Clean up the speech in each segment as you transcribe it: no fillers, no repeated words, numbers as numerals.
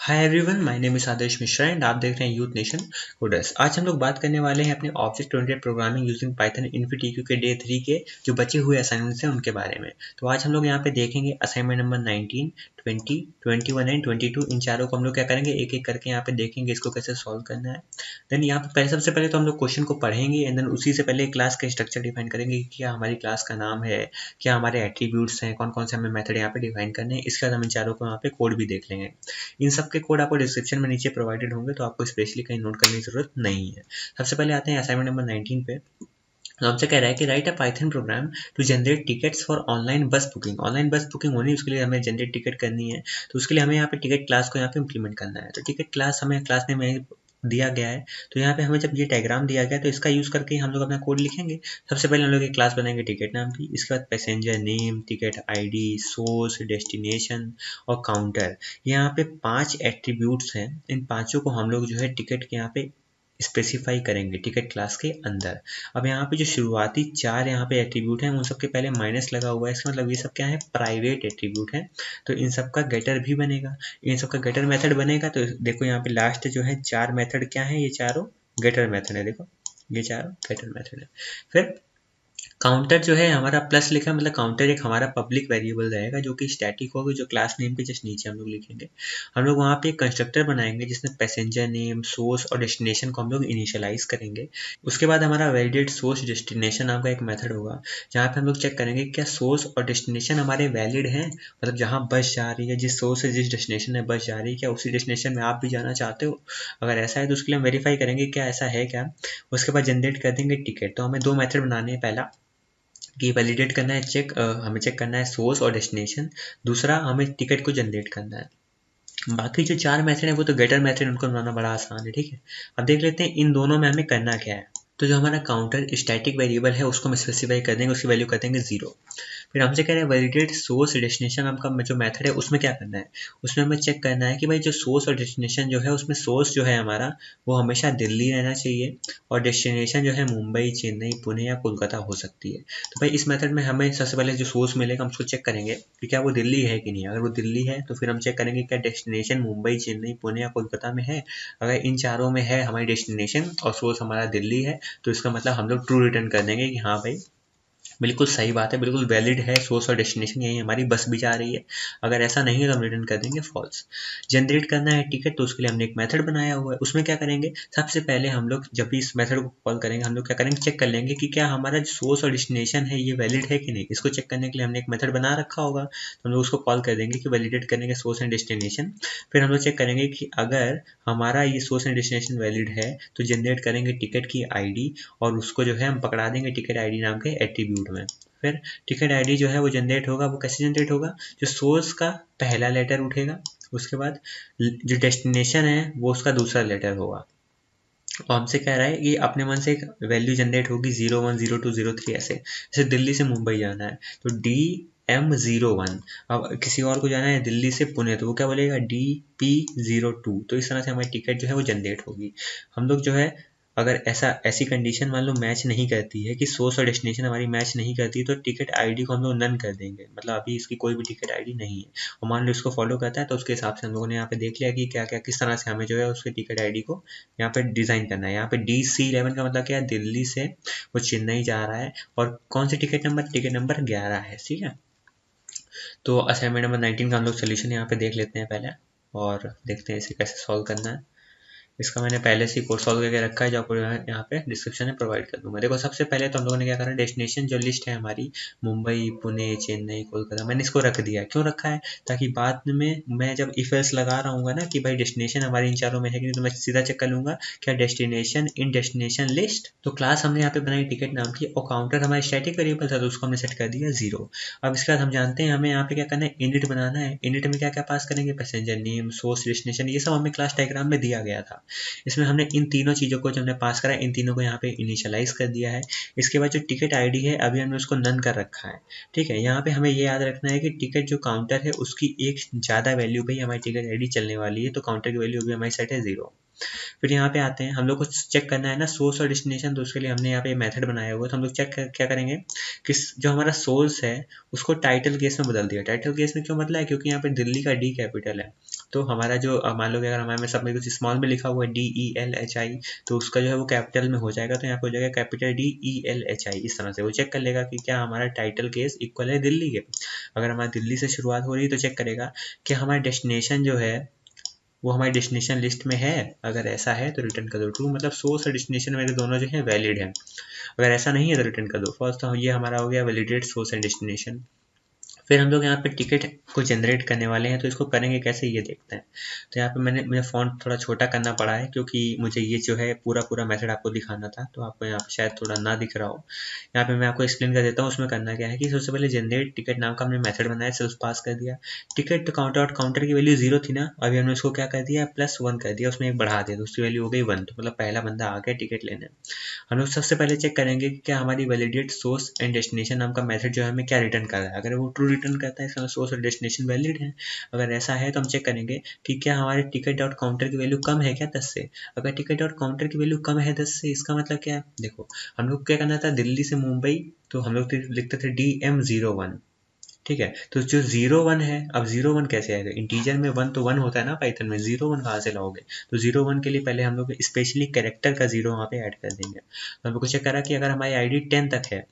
Hi everyone, my name is Adarsh Mishra and आप देख रहे हैं यूथ नेशन कोडर्स। आज हम लोग बात करने वाले हैं अपने object oriented programming using Python InfyTQ के डे 3 के जो बचे हुए असाइनमेंट्स हैं उनके बारे में। तो आज हम लोग यहाँ पे देखेंगे असाइनमेंट नंबर 19, 20, 21 एंड 22। इन चारों को हम लोग क्या करेंगे, एक एक करके यहाँ पे देखेंगे इसको कैसे सॉल्व करना है। देन यहाँ पे पहले सबसे पहले तो हम लोग क्वेश्चन को पढ़ेंगे एंड देन उसी से पहले क्लास का स्ट्रक्चर डिफाइन करेंगे कि क्या हमारी क्लास का नाम है, क्या हमारे एट्रीब्यूट्स हैं, कौन कौन से हमें मेथड यहाँ पे डिफाइन करने हैं। इसके बाद हम इन चारों को यहाँ पे कोड भी देख लेंगे। इन सब के कोड आपको डिस्क्रिप्शन में नीचे प्रोवाइडेड होंगे, तो आपको स्पेशली कहीं नोट करने की जरूरत नहीं है। सबसे पहले आते हैं असाइनमेंट नंबर 19 पे। तो हमसे कह रहा है कि write a python program to generate tickets for online bus booking. Online bus booking होनी है, उसके लिए हमें जनरेट टिकट करनी है। तो उसके लिए हमें यहाँ पे टिकट क्लास को यहाँ पे इम्प्लीमेंट करना है। तो टिकट क्लास हमें क्लास नेम दिया गया है। तो यहाँ पे हमें जब ये डायग्राम दिया गया तो इसका यूज करके हम लोग अपना कोड लिखेंगे। सबसे पहले हम लोग एक क्लास बनाएंगे टिकट नाम की। इसके बाद passenger name, ticket ID, source, destination और काउंटर। यहाँ पे 5 एट्रीब्यूट्स हैं। इन पांचों को हम लोग जो है टिकट के यहाँ पे स्पेसिफाई करेंगे टिकट क्लास के अंदर। अब यहाँ पे जो शुरुआती 4 यहाँ पे एट्रीब्यूट हैं उन सब के पहले माइनस लगा हुआ है। इसका मतलब ये सब क्या है, प्राइवेट एट्रीब्यूट है। तो इन सब का गेटर भी बनेगा, इन सब का गेटर मेथड बनेगा। तो देखो यहाँ पे लास्ट जो है 4 मेथड क्या है, ये चारों गेटर मेथड है। देखो ये चारों गेटर मेथड है। फिर काउंटर जो है हमारा प्लस लिखा है, मतलब काउंटर एक हमारा पब्लिक वेरिएबल रहेगा जो कि स्टैटिक होगा, जो क्लास नेम के जस्ट नीचे हम लोग लिखेंगे। हम लोग वहाँ पे एक कंस्ट्रक्टर बनाएंगे जिसमें पैसेंजर नेम, सोर्स और डेस्टिनेशन को हम लोग इनिशियलाइज करेंगे। उसके बाद हमारा वैलिडेट सोर्स डेस्टिनेशन नाम का एक मेथड होगा जहाँ पे हम लोग चेक करेंगे क्या सोर्स और डेस्टिनेशन हमारे वैलिड हैं। मतलब जहाँ बस जा रही है, जिस सोर्स से जिस डेस्टिनेशन में बस जा रही है, क्या उसी डेस्टिनेशन में आप भी जाना चाहते हो। अगर ऐसा है तो उसके लिए हम वेरीफाई करेंगे क्या ऐसा है क्या। उसके बाद जनरेट कर देंगे टिकट। तो हमें 2 मेथड बनाने हैं। पहला कि वैलिडेट करना है, हमें चेक करना है सोर्स और डेस्टिनेशन। दूसरा हमें टिकट को जनरेट करना है। बाकी जो 4 मेथड है वो तो गेटर मेथड, उनको बनाना बड़ा आसान है। ठीक है, अब देख लेते हैं इन दोनों में हमें करना क्या है। तो जो हमारा काउंटर स्टैटिक वेरिएबल है उसको हम स्पेसिफाई कर देंगे, उसकी वैल्यू कर देंगे 0। फिर हमसे कह रहे हैं वैलिडेट सोर्स डेस्टिनेशन नाम का जो मेथड है उसमें क्या करना है, उसमें हमें चेक करना है कि भाई जो सोर्स और डेस्टिनेशन जो है उसमें सोर्स जो है हमारा वो हमेशा दिल्ली रहना चाहिए और डेस्टिनेशन जो है मुंबई, चेन्नई, पुणे या कोलकाता हो सकती है। तो भाई इस मेथड में हमें सबसे पहले जो सोर्स मिलेगा हम उसको चेक करेंगे कि क्या वो दिल्ली है कि नहीं। अगर वो दिल्ली है तो फिर हम चेक करेंगे क्या डेस्टिनेशन मुंबई, चेन्नई, पुणे या कोलकाता में है। अगर इन चारों में है हमारी डेस्टिनेशन और सोर्स हमारा दिल्ली है तो इसका मतलब हम लोग ट्रू रिटर्न कर देंगे कि हाँ भाई बिल्कुल सही बात है, बिल्कुल वैलिड है, सोर्स और डेस्टिनेशन यही हमारी बस भी जा रही है। अगर ऐसा नहीं है तो हम रिटर्न कर देंगे फॉल्स। जनरेट करना है टिकट, तो उसके लिए हमने एक मेथड बनाया हुआ है। उसमें क्या करेंगे, सबसे पहले हम लोग जब भी इस मेथड को कॉल करेंगे हम लोग क्या करेंगे, चेक कर लेंगे कि क्या हमारा जो सोर्स और डेस्टिनेशन है ये वैलिड है कि नहीं। इसको चेक करने के लिए हमने एक मेथड बना रखा होगा, तो हम लोग उसको कॉल कर देंगे कि वैलिडेट करेंगे सोर्स एंड डेस्टिनेशन। फिर हम लोग चेक करेंगे कि अगर हमारा ये सोर्स एंड डेस्टिनेशन वैलिड है तो जनरेट करेंगे टिकट की आईडी और उसको जो है हम पकड़ा देंगे टिकट आईडी नाम के एट्रीब्यूट में। फिर टिकट आईडी जो है वो जनरेट होगा, वो कैसे जनरेट होगा, जो सोर्स का पहला लेटर उठेगा, उसके बाद जो डेस्टिनेशन है वो उसका दूसरा लेटर होगा। और हमसे कह रहा है कि अपने मन से एक वैल्यू जनरेट होगी 01, 02, 03 ऐसे। जैसे दिल्ली से मुंबई जाना है तो DM01। अब किसी और को जाना है दिल्ली से पुणे तो वो क्या बोलेगा DP02। तो इस तरह से हमारी टिकट जो है वो जनरेट होगी। हम लोग जो है अगर ऐसी कंडीशन मान लो मैच नहीं करती है कि सोर्स और डेस्टिनेशन हमारी मैच नहीं करती तो टिकट आईडी को हम लोग नन कर देंगे, मतलब अभी इसकी कोई भी टिकट आईडी नहीं है। और मान लो इसको फॉलो करता है तो उसके हिसाब से हम लोगों ने यहाँ पे देख लिया कि क्या क्या किस तरह से हमें जो है उसके टिकट आईडी को यहाँ पे डिज़ाइन करना है। यहाँ पे DC11 का मतलब क्या है, दिल्ली से वो चेन्नई जा रहा है और कौन सी टिकट नंबर, टिकट नंबर 11 है। ठीक है, तो असाइनमेंट नंबर 19 का हम लोग सोल्यूशन यहाँ पे देख लेते हैं पहले और देखते हैं इसे कैसे सॉल्व करना है। इसका मैंने पहले से कोड सॉल्व करके रखा है जो आपको यहाँ पे डिस्क्रिप्शन में प्रोवाइड कर दूंगा। देखो सबसे पहले तो हम लोगों ने क्या करा, डेस्टिनेशन जो लिस्ट है हमारी मुंबई, पुणे, चेन्नई, कोलकाता, मैंने इसको रख दिया। क्यों रखा है, ताकि बाद में मैं जब इफ एल्स लगा रहा हूँ ना कि भाई डेस्टिनेशन हमारी इन चारों में है कि नहीं, तो मैं सीधा चेक कर लूंगा क्या डेस्टिनेशन इन डेस्टिनेशन लिस्ट। तो क्लास हमने यहाँ पे बनाई टिकट नाम की और काउंटर हमारा स्टैटिक वेरिएबल था तो उसको हमने सेट कर दिया 0। अब इसके बाद हम जानते हैं हमें यहाँ पे क्या करना है, इनिट बनाना है। इनिट में क्या क्या पास करेंगे, पैसेंजर नेम, सोर्स, डेस्टिनेशन, ये सब हमें क्लास डायग्राम में दिया गया था। इसमें हमने इन तीनों चीज़ों को जो हमने पास करा इन तीनों को यहाँ पे इनिशियलाइज कर दिया है। इसके बाद जो टिकट आईडी है अभी हमने उसको नन कर रखा है। ठीक है, यहाँ पे हमें ये याद रखना है कि टिकट जो काउंटर है उसकी एक ज़्यादा वैल्यू पे ही हमारी टिकट आईडी चलने वाली है, तो काउंटर की वैल्यू अभी हमारी सेट है 0। फिर यहाँ पे आते हैं, हम लोग को चेक करना है ना सोर्स और डेस्टिनेशन, तो उसके लिए हमने यहाँ पे मेथड बनाया हुआ है। तो हम लोग क्या करेंगे कि जो हमारा सोर्स है उसको टाइटल केस में बदल दिया। टाइटल केस में क्यों बदला है, क्योंकि यहाँ पे दिल्ली का D कैपिटल है तो हमारा जो मान लो कि अगर हमारे में सब में कुछ स्मॉल में लिखा हुआ है DELHI, तो उसका जो है वो कैपिटल में हो जाएगा, तो यहाँ पे हो जाएगा कैपिटल DELHI। इस तरह से वो चेक कर लेगा कि क्या हमारा टाइटल केस इक्वल है दिल्ली के। अगर हमारी दिल्ली से शुरुआत हो रही है तो चेक करेगा कि हमारा डेस्टिनेशन जो है वो हमारी डेस्टिनेशन लिस्ट में है। अगर ऐसा है तो रिटर्न कर दो ट्रू, मतलब सोर्स और डेस्टिनेशन मेरे दोनों जो है वैलिड है। अगर ऐसा नहीं है तो रिटर्न कर दो फॉल्स। तो ये हमारा हो गया वैलिडेट सोर्स एंड डेस्टिनेशन। फिर हम लोग यहाँ पे टिकट को जनरेट करने वाले हैं, तो इसको करेंगे कैसे ये देखते हैं। तो यहाँ पे मुझे फ़ॉन्ट थोड़ा छोटा करना पड़ा है क्योंकि मुझे ये जो है पूरा मेथड आपको दिखाना था, तो आपको यहाँ पे शायद थोड़ा ना दिख रहा हो। यहाँ पे मैं आपको एक्सप्लेन कर देता हूँ उसमें करना क्या है कि सबसे पहले जनरेट टिकट नाम का हमने मेथड बनाया, सेल्फ पास कर दिया। टिकट काउंटर की वैल्यू 0 थी ना, अभी हमने उसको क्या कर दिया +1 कर दिया, उसमें एक बढ़ा दिया तो उसकी वैल्यू हो गई 1। तो मतलब पहला बंदा आ गया टिकट लेने। हम लोग सबसे पहले चेक करेंगे कि क्या हमारी वैलिडेट सोर्स एंड डेस्टिनेशन नाम का मेथड जो है हमें क्या रिटर्न कर रहा है। अगर वो ट्रू रिटर्न करता है इसका सोर्स और डेस्टिनेशन वैलिड है। अगर ऐसा है तो हम चेक करेंगे कि क्या हमारे टिकट डॉट काउंटर की वैल्यू कम है क्या 10 से। अगर टिकट डॉट काउंटर की वैल्यू कम है 10 से, इसका मतलब क्या है, देखो हम लोग क्या करना था, दिल्ली से मुंबई, तो हम लोग लिखते थे DM01, ठीक है। तो जो 01 है, अब 01 कैसे आएगा, इंटीजर में 1 तो 1 होता है ना पाइथन में, 01 कहाँ से लाओगे। तो 01 के लिए पहले हम लोग स्पेशली कैरेक्टर का 0 वहाँ पे ऐड कर देंगे। तो हम लोग को चेक करा कि अगर हमारी आईडी 10 तक है,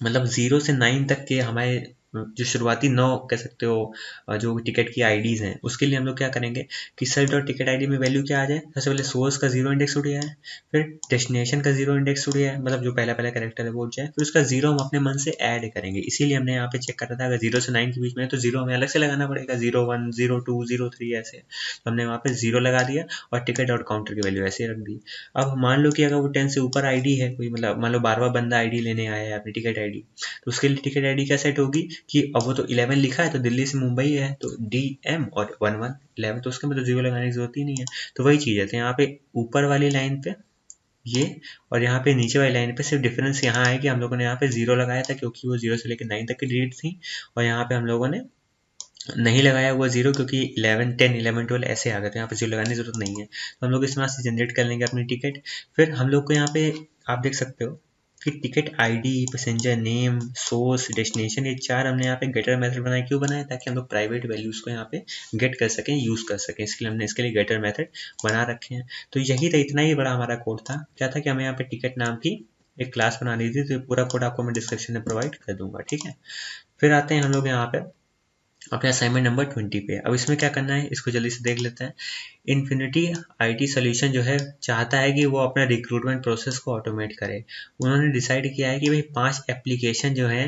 मतलब 0 से 9 तक के हमारे जो शुरुआती 9 कह सकते हो जो टिकट की आईडीज हैं, उसके लिए हम लोग क्या करेंगे कि सेल्फ डॉट टिकट आईडी में वैल्यू क्या आ जाए, सबसे पहले सोर्स का 0 इंडेक्स उठ जाए, फिर डेस्टिनेशन का 0 इंडेक्स उठ जाए, मतलब जो पहला कैरेक्टर है वो उठ जाए, फिर उसका 0 हम अपने मन से ऐड करेंगे। इसीलिए हमने यहाँ पे चेक करा था, अगर 0 से 9 के बीच में है तो 0 हमें अलग से लगाना पड़ेगा, 01, 02, 03 ऐसे। तो हमने वहाँ पे 0 लगा दिया और टिकट डॉट काउंटर की वैल्यू ऐसे रख दी। अब मान लो कि अगर वो 10 से ऊपर आईडी है कोई, मतलब मान लो 12वां बंदा आईडी लेने आया है अपनी टिकट आईडी, तो उसके लिए टिकट आईडी क्या सेट होगी कि अब वो तो 11 लिखा है, तो दिल्ली से मुंबई है, तो DM और 11 11, तो उसके में तो 0 लगाने की जरूरत ही नहीं है। तो वही चीज़ है, तो यहाँ पे ऊपर वाली लाइन पे ये और यहाँ पे नीचे वाली लाइन पे सिर्फ डिफरेंस यहाँ है कि हम लोगों ने यहाँ पे 0 लगाया था क्योंकि वो 0 से लेकर 9 तक की डिजिट थी, और यहाँ पे हम लोगों ने नहीं लगाया हुआ 0 क्योंकि 11, 10, 11, 12 ऐसे आ गए, तो यहाँ पे 0 लगाने की जरूरत नहीं है। तो हम लोग इस तरह से जनरेट कर लेंगे अपनी टिकट। फिर हम लोग को यहाँ पे आप देख सकते हो कि ticket ID, passenger name, source, destination, ये 4 हमने यहाँ पे गेटर मेथड बनाया। क्यों बनाया, ताकि हम लोग प्राइवेट वैल्यूज को यहाँ पे गेट कर सकें, यूज कर सकें, इसके लिए हमने इसके लिए गेटर मेथड बना रखे हैं। तो यही था, इतना ही बड़ा हमारा कोड था। क्या था कि हमें यहाँ पे टिकट नाम की एक क्लास बनानी थी, तो पूरा कोड आपको मैं डिस्क्रिप्शन में प्रोवाइड कर दूंगा, ठीक है। फिर आते हैं हम लोग यहाँ पे अपने असाइनमेंट नंबर 20 पे। अब इसमें क्या करना है इसको जल्दी से देख लेते हैं। इन्फिनिटी IT सॉल्यूशन जो है चाहता है कि वो अपना रिक्रूटमेंट प्रोसेस को ऑटोमेट करे। उन्होंने डिसाइड किया है कि भाई 5 एप्लीकेशन जो हैं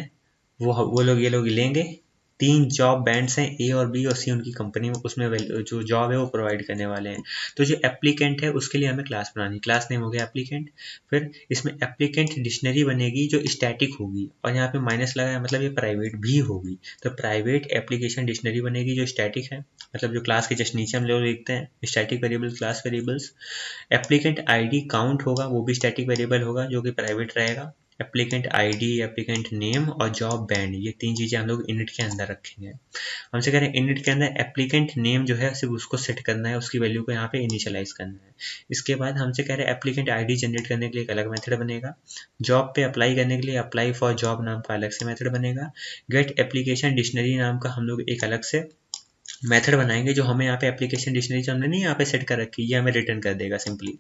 वो लोग ये लोग लेंगे। 3 जॉब बैंड्स हैं, A और B और C उनकी कंपनी में, उसमें जो जॉब है वो प्रोवाइड करने वाले हैं। तो जो एप्लीकेंट है उसके लिए हमें क्लास बनानी, क्लास नेम हो गया एप्लीकेंट। फिर इसमें एप्लीकेंट डिक्शनरी बनेगी जो स्टैटिक होगी, और यहाँ पे माइनस लगा है मतलब ये प्राइवेट भी होगी। तो प्राइवेट एप्लीकेशन डिक्शनरी बनेगी जो स्टैटिक है, मतलब जो क्लास के जस्ट नीचे हम लोग लिखते हैं static variables, class variables. Applicant ID count होगा, वो भी स्टैटिक वेरिएबल होगा जो कि प्राइवेट रहेगा। एप्लीकेंट ID, एप्लीकेंट नेम और जॉब बैंड, ये 3 चीज़ें हम लोग इनिट के अंदर रखेंगे। हमसे कह रहे हैं इनिट के अंदर एप्लीकेंट नेम जो है सिर्फ उसको सेट करना है, उसकी वैल्यू को यहाँ पे इनिशियलाइज करना है। इसके बाद हमसे कह रहे हैं एप्लीकेंट ID जनरेट करने के लिए एक अलग मेथड बनेगा। जॉब पे अप्लाई करने के लिए अप्लाई फॉर जॉब नाम का अलग से मेथड बनेगा। गेट एप्लीकेशन डिक्शनरी नाम का हम लोग एक अलग से मेथड बनाएंगे जो हमें यहाँ पे एप्लीकेशन डिक्शनरी जो हमने नहीं यहाँ पे सेट कर रखी, ये हमें रिटर्न कर देगा सिंपली।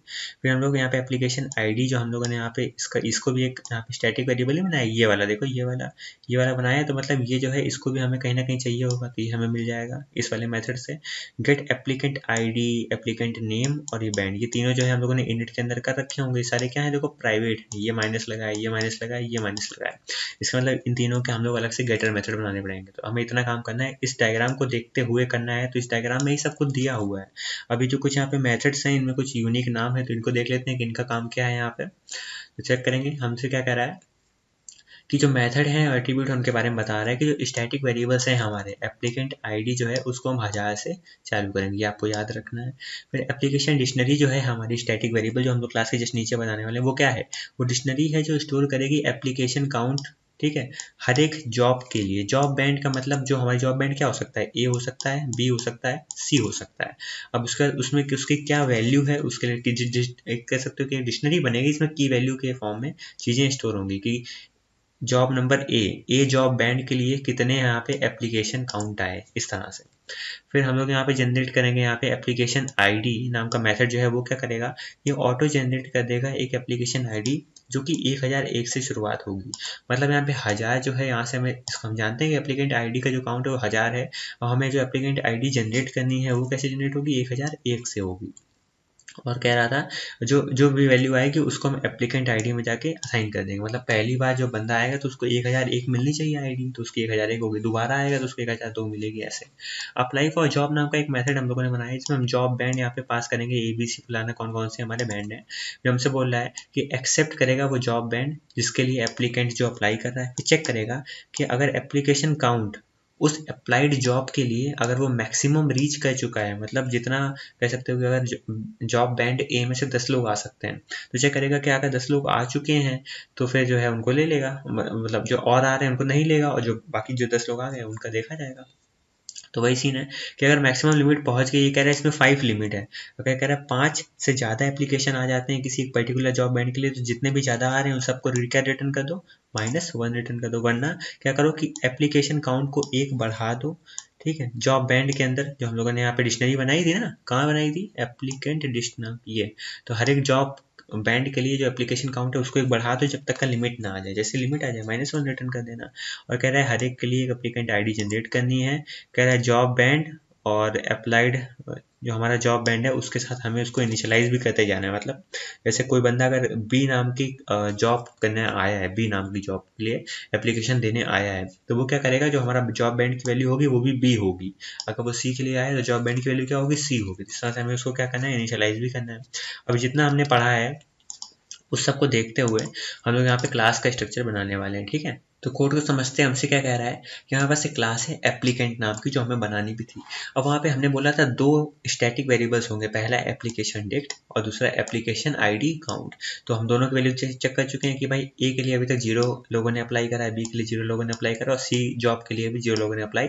फिर हम लोग यहाँ पे एप्लीकेशन ID जो हम लोगों ने यहाँ पे इसको भी एक यहाँ पे स्टैटिक वेरिएबल ही बनाया, ये वाला देखो, ये वाला बनाया है, तो मतलब ये जो है इसको भी हमें कहीं ना कहीं चाहिए होगा, तो ये हमें मिल जाएगा इस वाले मेथड से। Get applicant ID, applicant name और ये बैंड, ये तीनों जो है हम लोगों ने इनिट के अंदर कर रखे होंगे। सारे क्या है देखो प्राइवेट, ये माइनस लगा है, ये माइनस लगा है, ये माइनस लगा है, इसका मतलब इन तीनों के हम लोग अलग से गेटर मेथड बनाने पड़ेंगे। तो हमें इतना काम करना है, इस डायग्राम को देखते हुए करना है। तो इस डायग्राम में ही सब कुछ दिया हुआ है। अभी जो कुछ यहाँ पे मेथड्स हैं इनमें कुछ यूनिक नाम है, तो इनको देख लेते हैं कि इनका काम क्या है। यहाँ पे तो चेक करेंगे हमसे क्या कह रहा है कि जो मेथड है एट्रीब्यूट उनके बारे में बता रहा है कि जो स्टैटिक वेरिएबल्स हैं हमारे, एप्लीकेंट ID जो है उसको हम 1000 से चालू करेंगे, ये आपको याद रखना है। फिर एप्लीकेशन डिक्शनरी जो है हमारी स्टैटिक वेरिएबल जो हम लोग क्लास के जस्ट नीचे बनाने वाले हैं, वो क्या है, वो डिक्शनरी है जो स्टोर करेगी एप्लीकेशन काउंट, ठीक है, हर एक जॉब के लिए। जॉब बैंड का मतलब जो हमारी जॉब बैंड क्या हो सकता है, A हो सकता है, B हो सकता है, C हो सकता है। अब उसका उसमें उसकी क्या वैल्यू है उसके लिए एक कह सकते हो कि डिक्शनरी बनेगी, इसमें की वैल्यू के फॉर्म में चीज़ें स्टोर होंगी कि job number A job band के लिए कितने यहाँ पे एप्लीकेशन काउंट आए, इस तरह से। फिर हम लोग यहाँ पे जनरेट करेंगे, यहाँ पे एप्लीकेशन आईडी नाम का मेथड जो है वो क्या करेगा, ये ऑटो जनरेट कर देगा एक एप्लीकेशन आईडी जो कि 1001 से शुरुआत होगी। मतलब यहाँ पे 1000 जो है, यहाँ से हमें इसको हम जानते हैं कि एप्लीकेंट आईडी का जो काउंट है वो 1000 है, और हमें जो एप्लीकेंट आईडी जनरेट करनी है वो कैसे जनरेट होगी, 1001 से होगी। और कह रहा था जो जो भी वैल्यू आएगी उसको हम एप्लीकेंट आईडी में जाके असाइन कर देंगे। मतलब पहली बार जो बंदा आएगा तो उसको 1001 मिलनी चाहिए आईडी, तो उसकी 1001 होगी। दोबारा आएगा तो उसको 1002 मिलेगी, ऐसे। अप्लाई फॉर जॉब नाम का एक मेथड हम लोगों ने बनाया है, इसमें हम जॉब बैंड यहाँ पे पास करेंगे, ABC फलाना कौन कौन से हमारे बैंड हैं। जो हमसे बोल रहा है कि एक्सेप्ट करेगा वो जॉब बैंड जिसके लिए एप्लीकेंट जो अप्लाई कर रहा है, फिर चेक करेगा कि अगर एप्लीकेशन काउंट उस अप्लाइड जॉब के लिए अगर वो मैक्सिमम रीच कर चुका है, मतलब जितना कह सकते हो कि अगर जॉब बैंड ए में से 10 लोग आ सकते हैं, तो चेक करेगा कि अगर 10 लोग आ चुके हैं तो फिर जो है उनको ले लेगा, मतलब जो और आ रहे हैं उनको नहीं लेगा, और जो बाकी जो 10 लोग आ गए उनका देखा जाएगा। तो वही सीन है कि अगर मैक्सिमम लिमिट पहुंच गई, ये कह रहा है इसमें 5 लिमिट है, तो क्या कह रहा है 5 से ज़्यादा एप्लीकेशन आ जाते हैं किसी एक पर्टिकुलर जॉब बैंड के लिए, तो जितने भी ज़्यादा आ रहे हैं उन सबको क्या रिटर्न कर दो, -1 रिटर्न कर दो। वरना क्या करो कि एप्लीकेशन काउंट को 1 बढ़ा दो, ठीक है। जॉब बैंड के अंदर जो हम लोगों ने यहाँ पे डिक्शनरी बनाई थी ना, कहाँ बनाई थी, एप्लीकेंट डिक्शनरी, ये तो हर एक जॉब बैंड के लिए जो एप्लीकेशन काउंट है उसको एक बढ़ा दो जब तक का लिमिट ना आ जाए। जैसे लिमिट आ जाए -1 रिटर्न कर देना। और कह रहा है हर एक के लिए एक एप्लीकेंट आईडी जनरेट करनी है। कह रहा है जॉब बैंड और अप्लाइड जो हमारा जॉब बैंड है उसके साथ हमें उसको इनिशियलाइज भी करते जाना है। मतलब जैसे कोई बंदा अगर बी नाम की जॉब करने आया है, बी नाम की जॉब के लिए एप्लीकेशन देने आया है, तो वो क्या करेगा, जो हमारा जॉब बैंड की वैल्यू होगी वो भी बी होगी। अगर वो सी के लिए आया है तो जॉब बैंड की वैल्यू क्या होगी, सी होगी। इस तरह से हमें उसको क्या करना है, इनिशियलाइज भी करना है। अब जितना हमने पढ़ा है उस सबको देखते हुए हम लोग यहाँ पे क्लास का स्ट्रक्चर बनाने वाले हैं, ठीक है। तो कोड को समझते हैं, हमसे क्या कह रहा है कि हमारे पास एक क्लास है एप्लीकेंट नाम की जो हमें बनानी भी थी। अब वहाँ पे हमने बोला था 2 स्टैटिक वेरिएबल्स होंगे, पहला एप्लीकेशन डिक्ट और दूसरा एप्लीकेशन आईडी काउंट। तो हम दोनों की वैल्यू चेक कर चुके हैं कि भाई ए के लिए अभी तक 0 लोगों ने अप्लाई करा है, बी के लिए 0 लोगों ने अप्लाई करा और सी जॉब के लिए भी 0 लोगों ने अप्लाई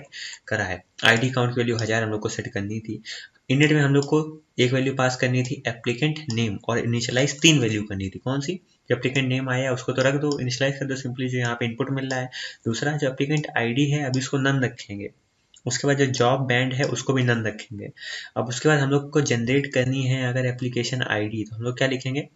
करा है। आईडी काउंट की वैल्यू 1000 हम लोग को सेट करनी थी। इनिट में हम लोग को एक वैल्यू पास करनी थी एप्लीकेंट नेम, और इनिशियलाइज 3 वैल्यू करनी थी। कौन सी, जो एप्लीकेंट नेम आया उसको तो रख दो, इनिशियलाइज कर दो सिंपली जो यहाँ पे इनपुट मिल रहा है। दूसरा जो एप्लीकेंट आईडी है अभी उसको नन रखेंगे। उसके बाद जो जॉब बैंड है उसको भी नन रखेंगे। अब उसके बाद हम लोग को जनरेट करनी है अगर एप्लीकेशन आईडी, तो हम लोग क्या लिखेंगे,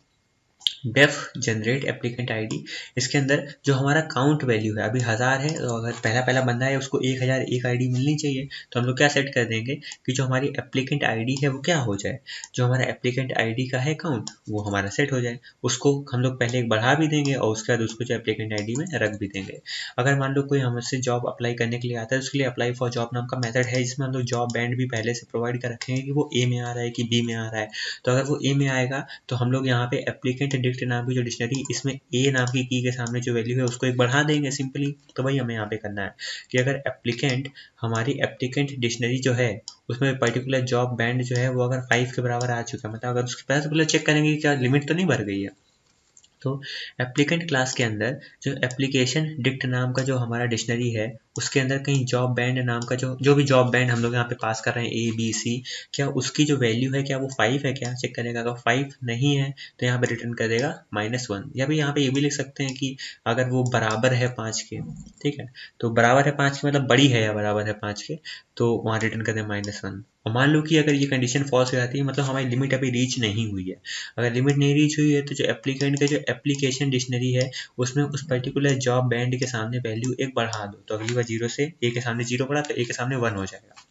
डेफ जनरेट एप्लीकेंट आईडी। इसके अंदर जो हमारा काउंट वैल्यू है अभी 1000 है, तो अगर पहला पहला बंदा है उसको 1001 आईडी मिलनी चाहिए, तो हम लोग क्या सेट कर देंगे कि जो हमारी एप्लीकेंट आईडी है वो क्या हो जाए, जो हमारा एप्लीकेंट आईडी का है काउंट वो हमारा सेट हो जाए। उसको हम लोग पहले एक बढ़ा भी देंगे और उसके बाद उसको जो एप्लीकेंट आईडी में रख भी देंगे। अगर मान लो कोई हमसे जॉब अप्लाई करने के लिए आता है, उसके लिए अप्लाई फॉर जॉब नाम का मेथड है, जिसमें हम लोग जॉब बैंड भी पहले से प्रोवाइड कर रखेंगे कि वो ए में आ रहा है कि बी में आ रहा है। तो अगर वो ए में आएगा तो हम लोग यहाँ पे एप्लीकेंट डिक्ट नाम की जो डिक्शनरी, इसमें ए नाम की के सामने जो वैल्यू है उसको एक बढ़ा देंगे सिंपली। तो वही हमें यहाँ पे करना है कि अगर एप्लीकेंट, हमारी एप्लीकेंट डिक्शनरी जो है उसमें पर्टिकुलर जॉब बैंड जो है वो अगर 5 के बराबर आ चुका है, मतलब अगर उसके पास पहले चेक करेंगे कि क्या लिमिट तो नहीं भर गई है। तो एप्लीकेंट क्लास के अंदर जो एप्लीकेशन डिक्ट नाम का जो हमारा डिक्शनरी है उसके अंदर कहीं जॉब बैंड नाम का जो भी जॉब बैंड हम लोग यहाँ पे पास कर रहे हैं ए बी सी, क्या उसकी जो वैल्यू है क्या वो 5 है, क्या चेक करेगा। अगर 5 नहीं है तो यहाँ पे रिटर्न कर देगा -1। या भी यहाँ पे ये भी लिख सकते हैं कि अगर वो बराबर है 5 के, ठीक है, तो बराबर है 5 के मतलब बड़ी है या बराबर है 5 के, तो वहाँ रिटर्न कर दे -1। और मान लो कि अगर ये कंडीशन फॉल्स हो जाती है, मतलब हमारी लिमिट अभी रीच नहीं हुई है। अगर लिमिट नहीं रीच हुई है तो जो एप्लीकेंट का जो एप्लीकेशन डिक्शनरी है उसमें उस पर्टिकुलर जॉब बैंड के सामने वैल्यू एक बढ़ा दो, तो अगली बार 0 से ए के सामने 0 बढ़ा तो ए के सामने 1 हो जाएगा।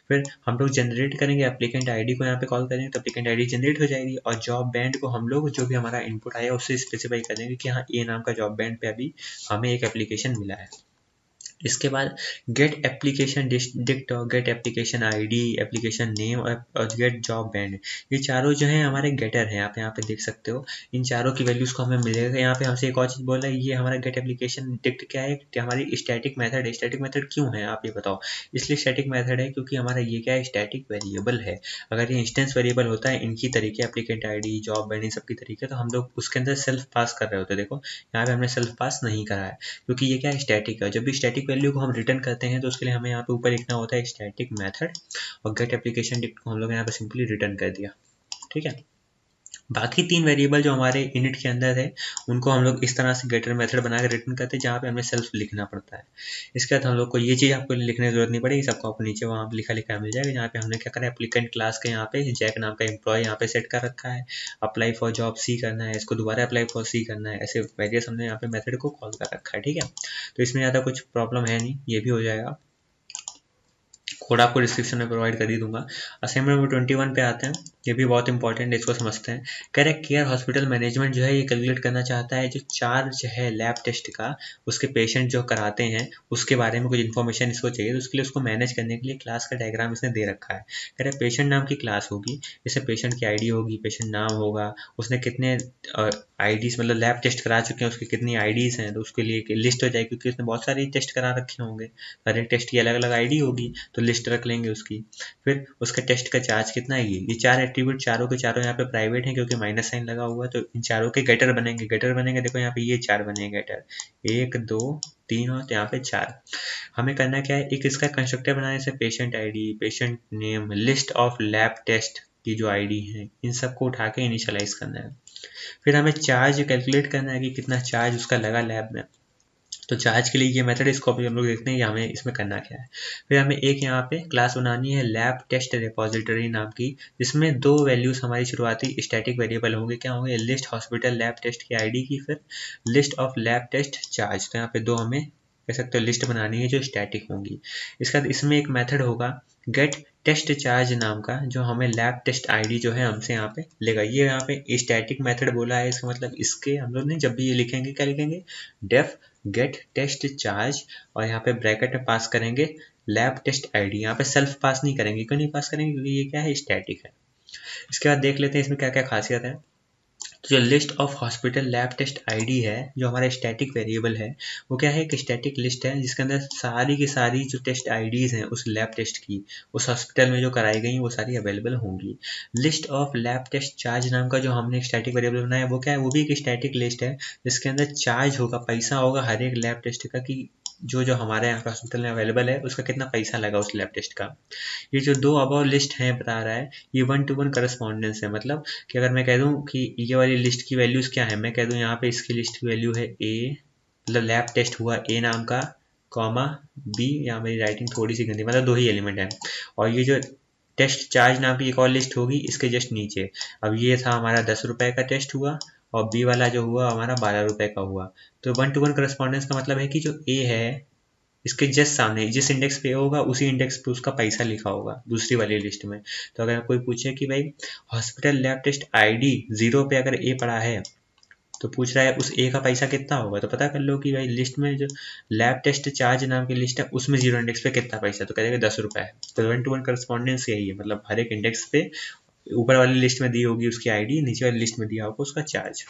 फिर हम लोग जनरेट करेंगे एप्लीकेंट आईडी को, यहाँ पे कॉल करेंगे तो एप्लीकेंट आईडी जनरेट हो जाएगी, और जॉब बैंड को हम लोग जो भी हमारा इनपुट आया उससे स्पेसिफाई कर देंगे कि हाँ ए नाम का जॉब बैंड पे अभी हमें एक एप्लीकेशन मिला है। इसके बाद गेट एप्लीकेशन डिक्ट और get application ID, application name और गेट जॉब बैंड, ये चारों जो है हमारे गेटर हैं। आप यहाँ पे देख सकते हो इन चारों की वैल्यूज को हमें मिलेगा। यहाँ पे हमसे एक और चीज़ बोल रहा है, ये हमारा गेट एप्लीकेशन डिक्ट क्या है, हमारी स्टैटिक मेथड है। स्टैटिक मेथड क्यों है आप ये बताओ। इसलिए स्टैटिक मेथड है क्योंकि हमारा ये क्या है, स्टैटिक वेरिएबल है। अगर ये इंस्टेंस वेरिएबल होता है इनकी तरीके, एप्लीकेंट आईडी जॉब बैंड इन सब की तरीके, तो हम लोग उसके अंदर सेल्फ पास कर रहे होते। देखो यहाँ पे हमने सेल्फ पास नहीं करा है क्योंकि ये क्या है, स्टैटिक है। जब भी स्टैटिक वैल्यू को हम रिटर्न करते हैं तो उसके लिए हमें यहाँ पे ऊपर लिखना होता है स्टैटिक मेथड, और गेट एप्लीकेशन डिक्ट को हम लोग यहाँ पे सिंपली रिटर्न कर दिया, ठीक है। बाकी 3 वेरिएबल जो हमारे इनिट के अंदर है उनको हम लोग इस तरह से गेटर मेथड बना के रिटर्न करते हैं जहाँ पे हमें सेल्फ लिखना पड़ता है। इसके बाद हम लोग को ये चीज़ आपको लिखने की जरूरत नहीं पड़ेगी, सबको आपको नीचे वहाँ लिखा लिखा मिल जाएगा, जहाँ पे हमने क्या करा है एप्लीकेंट क्लास के यहाँ पे जैक नाम का एम्प्लॉय यहाँ पे सेट कर रखा है। अप्लाई फॉर जॉब सी करना है, इसको दोबारा अप्लाई फॉर सी करना है, ऐसे वेरियस हमने यहाँ पे मेथड को कॉल कर रखा है। ठीक है, तो इसमें ज़्यादा कुछ प्रॉब्लम है नहीं, ये भी हो जाएगा। कोड आपको डिस्क्रिप्शन में प्रोवाइड कर ही दूंगा। असाइनमेंट नंबर 21 पे आते हैं, ये भी बहुत इंपॉर्टेंट है, इसको समझते हैं। कह रहे केयर हॉस्पिटल मैनेजमेंट जो है ये कैलकुलेट करना चाहता है जो चार्ज है लैब टेस्ट का उसके पेशेंट जो कराते हैं उसके बारे में कुछ इन्फॉर्मेशन इसको चाहिए, तो उसके लिए उसको मैनेज करने के लिए क्लास का डायग्राम इसने दे रखा है। कह रहे पेशेंट नाम की क्लास होगी, जैसे पेशेंट की आईडी होगी, पेशेंट नाम होगा, उसने कितने आईडीज मतलब लैब टेस्ट करा चुके हैं, उसकी कितनी आईडीज हैं, तो उसके लिए एक लिस्ट हो जाएगी क्योंकि उसने बहुत सारे टेस्ट करा रखे होंगे, हर एक टेस्ट की अलग अलग आईडी होगी, तो लिस्ट रख लेंगे उसकी। फिर उसका टेस्ट का चार्ज कितना है, ये 4 एट्रीब्यूट चारों के चारों यहाँ पे प्राइवेट हैं क्योंकि माइनस साइन लगा हुआ है, तो इन चारों के गेटर बनेंगे। गेटर बनेंगे, देखो यहाँ पे ये 4 बनेंगे गेटर, 1 2 3 और यहाँ पे 4। हमें करना क्या है, एक इसका कंस्ट्रक्टर बनाने से patient ID, patient name, list of lab test की जो आईडी है इन सबको उठा के इनिशियलाइज करना है। फिर हमें चार्ज कैलकुलेट करना है कि कितना चार्ज उसका लगा लैब में, तो चार्ज के लिए ये मेथड, इसको अभी हम लोग देखते हैं कि हमें इसमें करना क्या है। फिर हमें एक यहाँ पे क्लास बनानी है लैब टेस्ट रिपोजिटरी नाम की, जिसमें 2 वैल्यूज हमारी शुरुआती स्टैटिक वेरिएबल होंगे, क्या होंगे, लिस्ट हॉस्पिटल लैब टेस्ट की आईडी की, फिर list of lab test charge. तो यहाँ पे 2 हमें कह सकते हो लिस्ट बनानी है जो स्टैटिक होंगी। इसके बाद इसमें एक मेथड होगा गेट टेस्ट चार्ज नाम का, जो हमें लैब टेस्ट आईडी जो है हमसे यहाँ पे लेगा। ये यहाँ पे स्टैटिक मेथड बोला है, इसका मतलब इसके हम लोग ने जब भी ये लिखेंगे क्या लिखेंगे, डेफ गेट टेस्ट चार्ज, और यहाँ पे ब्रैकेट में पास करेंगे लैब टेस्ट आईडी। यहाँ पे सेल्फ पास नहीं करेंगे, क्यों नहीं पास करेंगे, क्योंकि ये क्या है स्टैटिक है। इसके बाद देख लेते हैं इसमें क्या क्या खासियत है। तो जो list of hospital lab test ID है जो हमारा स्टैटिक वेरिएबल है, वो क्या है, एक स्टैटिक लिस्ट है जिसके अंदर सारी की सारी जो टेस्ट आईडीज हैं उस लैब टेस्ट की उस हॉस्पिटल में जो कराई गई वो सारी अवेलेबल होंगी। List of lab test charge नाम का जो हमने स्टैटिक वेरिएबल बनाया वो क्या है, वो भी एक स्टैटिक लिस्ट है जिसके अंदर चार्ज होगा, पैसा होगा हर एक लैब टेस्ट का, कि जो जो हमारे यहाँ हॉस्पिटल में अवेलेबल है उसका कितना पैसा लगा उस लैब टेस्ट का। ये जो 2 अबव लिस्ट हैं बता रहा है, ये 1 to 1 करस्पॉन्डेंस है। मतलब कि अगर मैं कह दूं कि ये वाली लिस्ट की वैल्यूज क्या है, मैं कह दूं यहाँ पे इसकी लिस्ट की वैल्यू है ए, मतलब लैब टेस्ट हुआ ए नाम का, कॉमा बी, यहाँ मेरी राइटिंग थोड़ी सी गंदी, मतलब 2 ही एलिमेंट है, और ये जो टेस्ट चार्ज नाम की एक और लिस्ट होगी इसके जस्ट नीचे। अब ये था हमारा 10 रुपए का टेस्ट हुआ, और बी वाला जो हुआ हमारा 12 रुपए का हुआ। तो 1 to 1 करस्पॉन्डेंस का मतलब है कि जो ए है इसके जस्ट सामने जिस इंडेक्स पे होगा उसी इंडेक्स पे उसका पैसा लिखा होगा दूसरी वाली लिस्ट में। तो अगर कोई पूछे कि भाई हॉस्पिटल लैब टेस्ट आईडी 0 पे अगर ए पड़ा है तो पूछ रहा है उस ए का पैसा कितना होगा, तो पता कर लो कि भाई लिस्ट में जो लैब टेस्ट चार्ज नाम की लिस्ट है उसमें 0 इंडेक्स पे कितना पैसा, तो कहेगा 10 रुपए है। तो 1 to 1 करस्पॉन्डेंस यही है, मतलब हर एक इंडेक्स पे ऊपर वाली लिस्ट में दी होगी उसकी आईडी, नीचे वाली लिस्ट में दिया होगा उसका चार्ज।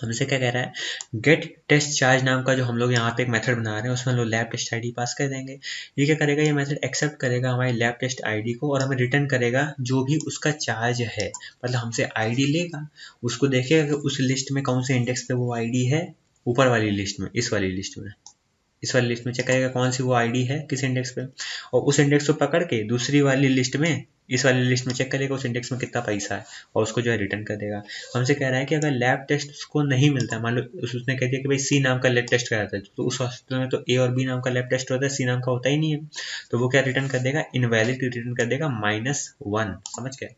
हमसे क्या कह रहा है, गेट टेस्ट चार्ज नाम का जो हम लोग यहाँ पे एक मेथड बना रहे हैं उसमें हम लोग लैब टेस्ट आईडी पास कर देंगे। ये क्या करेगा, ये मेथड एक्सेप्ट करेगा हमारी लैब टेस्ट आईडी को और हमें रिटर्न करेगा जो भी उसका चार्ज है। मतलब हमसे आईडी लेगा, उसको देखेगा कि उस लिस्ट में कौन से इंडेक्स पे वो आईडी है, ऊपर वाली लिस्ट में, इस वाली लिस्ट में, इस वाली लिस्ट में चेक करेगा कौन सी वो आईडी है किस इंडेक्स पे, और उस इंडेक्स को पकड़ के दूसरी वाली लिस्ट में, इस वाली लिस्ट में चेक करेगा उस इंडेक्स में कितना पैसा है और उसको जो है रिटर्न कर देगा। हमसे कह रहा है कि अगर लैब टेस्ट उसको नहीं मिलता है, मान लो उसने कह दिया कि भाई सी नाम का लैब टेस्ट कराता है, तो उस हॉस्पिटल में तो ए और बी नाम का लैब टेस्ट होता है, सी नाम का होता ही नहीं है, तो वो क्या रिटर्न कर देगा, इनवैलिड रिटर्न कर देगा -1। समझ गए।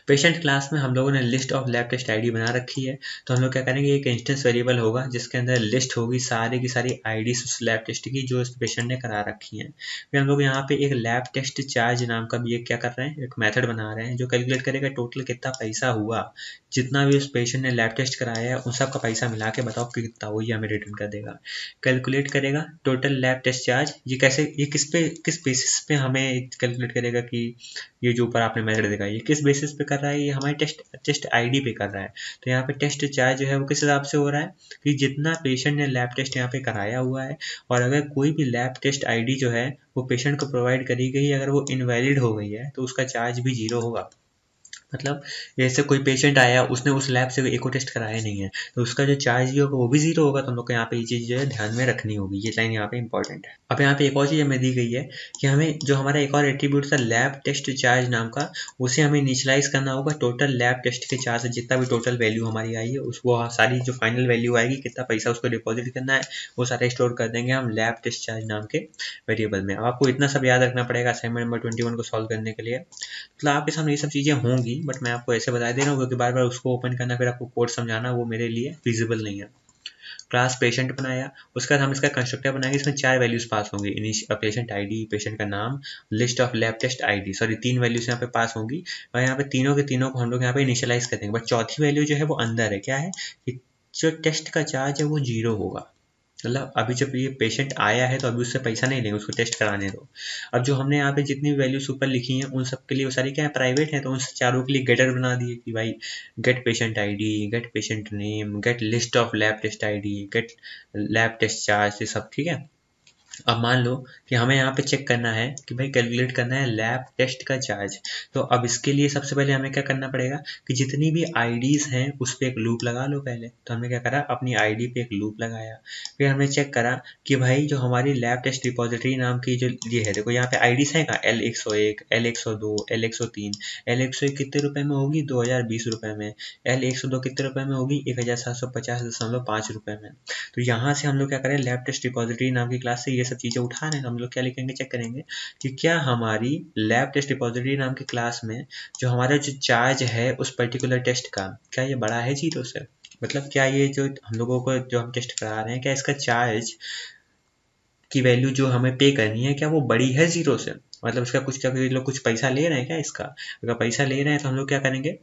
पेशेंट क्लास में हम लोगों ने list of lab test ID बना रखी है, तो हम लोग क्या करेंगे, एक इंस्टेंस वेरिएबल होगा जिसके अंदर लिस्ट होगी सारी की सारी आईडीज उस लैब टेस्ट की जो इस पेशेंट ने करा रखी है। फिर हम लोग यहाँ पे एक लैब टेस्ट चार्ज नाम का भी एक क्या कर रहे हैं, एक मेथड बना रहे हैं जो कैलकुलेट करेगा टोटल कितना पैसा हुआ, जितना भी उस पेशेंट ने लैब टेस्ट कराया है उन सब का पैसा मिला के बताओ कि कितना हुआ, ये हमें रिटर्न कर देगा। कैलकुलेट करेगा टोटल लैब टेस्ट चार्ज, ये कैसे, ये किस बेसिस पे हमें कैलकुलेट करेगा कि ये जो ऊपर आपने मेथड देखा ये किस बेसिस पे कर रहा है, ये हमारे टेस्ट आईडी पे कर रहा है। तो यहाँ पे टेस्ट चार्ज जो है वो किस हिसाब से हो रहा है कि जितना पेशेंट ने लैब टेस्ट यहाँ पे कराया हुआ है, और अगर कोई भी लैब टेस्ट आईडी जो है वो पेशेंट को प्रोवाइड करी गई, अगर वो इनवैलिड हो गई है तो उसका चार्ज भी 0 होगा। मतलब जैसे कोई पेशेंट आया, उसने उस लैब से एको टेस्ट कराया नहीं है, तो उसका जो चार्ज भी होगा वो भी जीरो होगा। तो हम लोग को यहाँ पे ये चीज़ जो है ध्यान में रखनी होगी, ये लाइन यहाँ पे इंपॉर्टेंट है। अब यहाँ पे एक और चीज़ हमें दी गई है कि हमें जो हमारा एक और एट्रीब्यूट था लैब टेस्ट चार्ज नाम का, उसे हमें इनिशियलाइज करना होगा टोटल लैब टेस्ट के चार्ज से। जितना भी टोटल वैल्यू हमारी आई है उसको सारी जो फाइनल वैल्यू आएगी, कितना पैसा उसको डिपॉजिट करना है, वो सारा स्टोर कर देंगे हम लैब टेस्ट चार्ज नाम के वेरिएबल में। अब आपको इतना सब याद रखना पड़ेगा असाइनमेंट नंबर 21 को सॉल्व करने के लिए। मतलब आपके सामने ये सब चीज़ें होंगी, बट मैं आपको ऐसे बता दे रहा हूँ क्योंकि बार बार उसको ओपन करना फिर आपको कोड समझाना वो मेरे लिए फिजिबल नहीं है। क्लास पेशेंट बनाया, उसके बाद हम इसका कंस्ट्रक्टर बनाएंगे। इसमें 4 वैल्यूज पास होंगी, पेशेंट आईडी, पेशेंट का नाम, list of lab test ID, sorry 3 values यहाँ पे पास होंगी। और यहाँ पे तीनों के तीनों को हम लोग यहाँ पे इनिशियलाइज कर देंगे। बट चौथी वैल्यू जो है वो अंदर है, क्या है कि जो टेस्ट का चार्ज है वो 0 होगा। मतलब अभी जब ये पेशेंट आया है तो अभी उससे पैसा नहीं लेंगे, उसको टेस्ट कराने दो। अब जो हमने यहाँ पे जितनी वैल्यूज ऊपर लिखी हैं उन सब के लिए वो सारी क्या है, प्राइवेट है, तो उन चारों के लिए गेटर बना दिए कि भाई get patient ID, get patient name, get list of lab test ID, get lab test charge, ये सब ठीक है। अब मान लो कि हमें यहाँ पे चेक करना है कि भाई कैलकुलेट करना है लैब टेस्ट का चार्ज। तो अब इसके लिए सबसे पहले हमें क्या करना पड़ेगा कि जितनी भी आईडीज़ हैं उस पर एक लूप लगा लो पहले। तो हमने क्या करा, अपनी आईडी पे एक लूप लगाया। फिर हमने चेक करा कि भाई जो हमारी लैब टेस्ट रिपोजिटरी नाम की जो ये है, देखो यहाँ पे आईडीज़ है का L101, L102, L103। L101 कितने रुपए में होगी, 2020 रुपए में। L102 कितने रुपए में होगी, 1750.5 रुपए में। तो यहाँ से हम लोग क्या करें, लैब टेस्ट रिपोजिटरी नाम की क्लास से ये सब चीज़ें उठा रहे हैं। तो हम लोग क्या लिखेंगे, चेक करेंगे कि क्या हमारी लैब टेस्ट रिपोजिटरी नाम की क्लास में जो हमारा जो चार्ज है उस पर्टिकुलर टेस्ट का, क्या ये बड़ा है 0 से। मतलब क्या ये जो हम लोगों को जो हम टेस्ट करा रहे हैं, क्या इसका चार्ज की वैल्यू जो हमें पे करनी है क्या वो बड़ी है 0 से। मतलब इसका कुछ, क्या लोग कुछ पैसा ले रहे हैं क्या इसका। अगर पैसा ले रहे हैं तो हम लोग क्या करेंगे,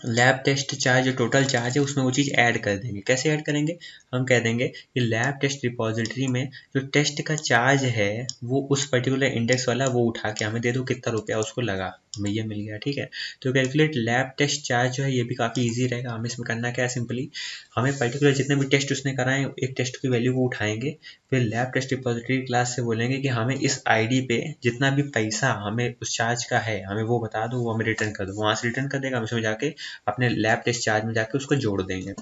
लैब टेस्ट चार्ज जो टोटल चार्ज है उसमें वो चीज़ ऐड कर देंगे। कैसे ऐड करेंगे, हम कह देंगे कि लैब टेस्ट रिपोजिटरी में जो टेस्ट का चार्ज है वो उस पर्टिकुलर इंडेक्स वाला वो उठा के हमें दे दो, कितना रुपया उसको लगा, हमें ये मिल गया। ठीक है, तो कैलकुलेट लैब टेस्ट चार्ज जो है ये भी काफ़ी ईजी रहेगा। हमें इसमें करना क्या है, सिंपली हमें पर्टिकुलर जितने भी टेस्ट उसने कराए एक टेस्ट की वैल्यू को उठाएंगे, फिर लैब टेस्ट रिपोजिटरी क्लास से बोलेंगे कि हमें इस आईडी पे जितना भी पैसा हमें उस चार्ज का है हमें वो बता दो, वो हमें रिटर्न कर दो। वहाँ से रिटर्न कर देगा, हम उसमें जाके अपने लैब टेस्ट चार्ज में जाके उसको जोड़ देंगे।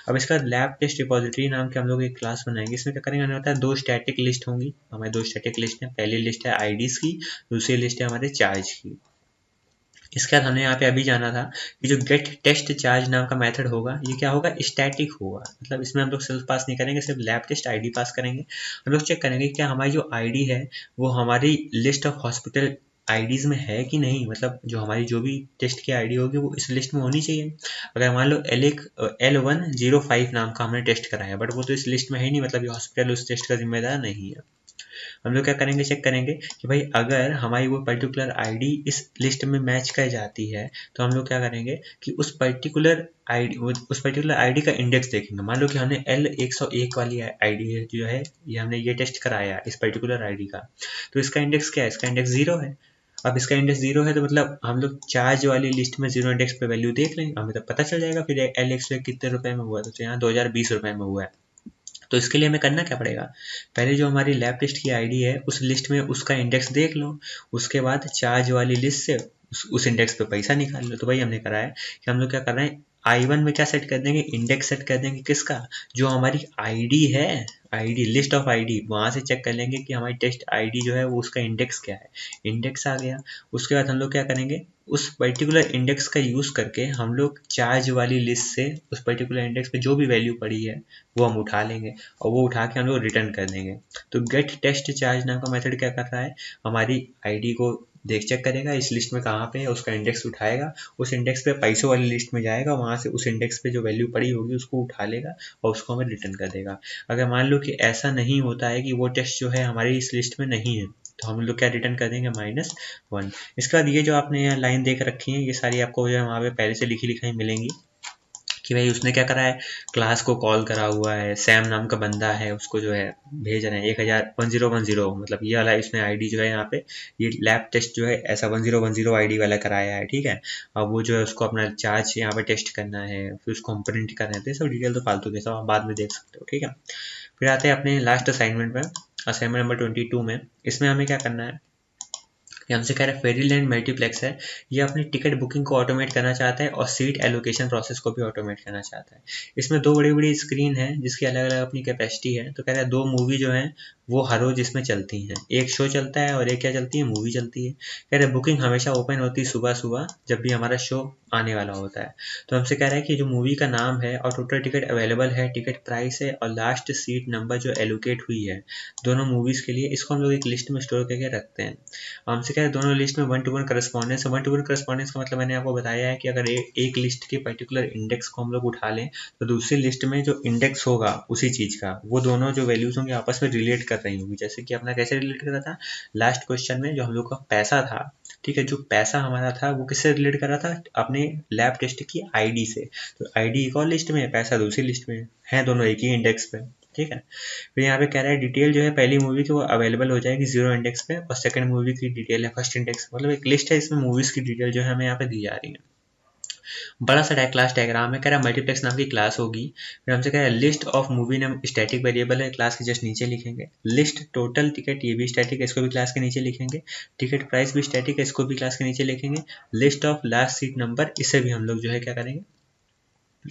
अब इसका लैब टेस्ट रिपोजिटरी नाम के हम लोग एक क्लास बनाएंगे। इसमें क्या करेंगे, हमें होता है 2 स्टैटिक लिस्ट होंगी। हमारे 2 स्टैटिक लिस्ट हैं, पहली लिस्ट है आईडीज़ की, दूसरी लिस्ट है हमारे चार्ज की। इसके बाद हमने यहाँ पे अभी जाना था कि जो गेट टेस्ट चार्ज नाम का मेथड होगा ये क्या होगा, स्टैटिक होगा। मतलब इसमें हम लोग सेल्फ पास नहीं करेंगे, सिर्फ लैब टेस्ट आईडी पास करेंगे। हम लोग चेक करेंगे क्या हमारी जो आईडी है वो हमारी लिस्ट ऑफ हॉस्पिटल आईडीज में है कि नहीं। मतलब जो हमारी जो भी टेस्ट की आईडी होगी वो इस लिस्ट में होनी चाहिए। अगर मान लो L105 नाम का हमने टेस्ट कराया बट वो तो इस लिस्ट में है ही नहीं, मतलब ये हॉस्पिटल उस टेस्ट का जिम्मेदार नहीं है। हम लोग क्या करेंगे, चेक करेंगे कि भाई अगर हमारी वो पर्टिकुलर आईडी इस लिस्ट में मैच कर जाती है तो हम लोग क्या करेंगे कि उस पर्टिकुलर आईडी का इंडेक्स देखेंगे। मान लो कि हमने L101 वाली आईडी जो है ये हमने ये टेस्ट कराया इस पर्टिकुलर आईडी का, तो इसका इंडेक्स क्या है, इसका इंडेक्स 0 है। अब इसका इंडेक्स 0 है तो मतलब हम लोग चार्ज वाली लिस्ट में 0 इंडेक्स पे वैल्यू देख लेंगे, हमें तो पता चल जाएगा फिर L101 कितने रुपए में हुआ। तो यहाँ 2020 रुपए में हुआ है। तो इसके लिए हमें करना क्या पड़ेगा, पहले जो हमारी लैब टेस्ट की आईडी है उस लिस्ट में उसका इंडेक्स देख लो, उसके बाद चार्ज वाली लिस्ट से उस इंडेक्स पे पैसा निकाल लो। तो भाई हमने करा है कि हम लोग क्या कर रहे हैं, I1 में क्या सेट कर देंगे, इंडेक्स सेट कर देंगे किसका, जो हमारी आईडी है, आईडी लिस्ट ऑफ आईडी, वहाँ से चेक कर लेंगे कि हमारी टेस्ट आईडी जो है वो उसका इंडेक्स क्या है। इंडेक्स आ गया, उसके बाद हम लोग क्या करेंगे, उस पर्टिकुलर इंडेक्स का यूज़ करके हम लोग चार्ज वाली लिस्ट से उस पर्टिकुलर इंडेक्स पे जो भी वैल्यू पड़ी है वो हम उठा लेंगे और वो उठा के हम लोग रिटर्न कर देंगे। तो गेट टेस्ट चार्ज नाम का मेथड क्या कर रहा है, हमारी आईडी को चेक करेगा इस लिस्ट में कहाँ पे है, उसका इंडेक्स उठाएगा, उस इंडेक्स पे पैसों वाली लिस्ट में जाएगा, वहाँ से उस इंडेक्स पे जो वैल्यू पड़ी होगी उसको उठा लेगा और उसको हमें रिटर्न कर देगा। अगर मान लो कि ऐसा नहीं होता है कि वो टेस्ट जो है हमारी इस लिस्ट में नहीं है तो हम लोग क्या रिटर्न कर देंगे, -1। इसके बाद ये जो आपने यहाँ लाइन देख रखी है ये सारी आपको जो है वहाँ पे पहले से लिखी लिखाई मिलेंगी कि भाई उसने क्या करा है, क्लास को कॉल करा हुआ है, सैम नाम का बंदा है उसको जो है भेज रहे हैं 1010, मतलब ये वाला इसने आईडी जो है यहाँ पे ये लैब टेस्ट जो है ऐसा 1010 आईडी वाला कराया है। ठीक है, अब वो जो है उसको अपना चार्ज यहाँ पे टेस्ट करना है, फिर उसको हम प्रिंट करना है। तो सब डिटेल तो फालतू के सब आप बाद में देख सकते हो। ठीक है, फिर आते हैं अपने लास्ट असाइनमेंट में, असाइनमेंट नंबर 22 में। इसमें हमें क्या करना है ये हमसे कह रहा है फेरीलैंड मल्टीप्लेक्स है, ये अपनी टिकट बुकिंग को ऑटोमेट करना चाहता है और सीट एलोकेशन प्रोसेस को भी ऑटोमेट करना चाहता है। इसमें दो बड़ी बड़ी स्क्रीन है जिसकी अलग अलग अपनी कैपेसिटी है। तो कह रहा है दो मूवी जो है वो हर रोज इसमें चलती हैं, एक शो चलता है और एक क्या चलती है, मूवी चलती है। कह रहे बुकिंग हमेशा ओपन होती है सुबह सुबह जब भी हमारा शो आने वाला होता है। तो हमसे कह रहा है कि जो मूवी का नाम है और टोटल टिकट अवेलेबल है, टिकट प्राइस है और लास्ट सीट नंबर जो एलोकेट हुई है दोनों मूवीज के लिए, इसको हम लोग एक लिस्ट में स्टोर करके रखते हैं। हमसे क्या है दोनों लिस्ट में 1 to 1 करस्पॉन्डेंस है। 1 to 1 करस्पॉन्डेंस का मतलब मैंने आपको बताया है कि अगर एक लिस्ट के पर्टिकुलर इंडेक्स को हम लोग उठा लें तो दूसरी लिस्ट में जो इंडेक्स होगा उसी चीज़ का, वो दोनों जो वैल्यूज होंगी आपस में रिलेट कर रही होंगी। जैसे कि अपना कैसे रिलेट कर रहा था लास्ट क्वेश्चन में, जो हम लोग का पैसा था, ठीक है, जो पैसा हमारा था वो किससे रिलेट कर रहा था, अपने लैब टेस्ट की आईडी से। तो आईडी एक और लिस्ट में है, पैसा दूसरी लिस्ट में है, दोनों एक ही इंडेक्स पे, ठीक है। फिर यहाँ पे कह रहा है डिटेल जो है पहली मूवी की वो अवेलेबल हो जाएगी 0 इंडेक्स पे और सेकंड मूवी की डिटेल है 1st इंडेक्स। मतलब एक लिस्ट है, इसमें मूवीज की डिटेल जो है हमें यहाँ पे दी जा रही है। बड़ा सा क्लास डायग्राम है, कह रहा है मल्टीप्लेक्स नाम की क्लास होगी। फिर हमसे कह रहा है list of movie name static variable है, क्लास के जस्ट नीचे लिखेंगे। लिस्ट टोटल टिकट, ये भी स्टैटिक है, इसको भी क्लास के नीचे लिखेंगे। टिकट प्राइस भी स्टैटिक है, इसको भी क्लास के नीचे लिखेंगे। List of last seat number, इसे भी हम लोग जो है क्या करेंगे,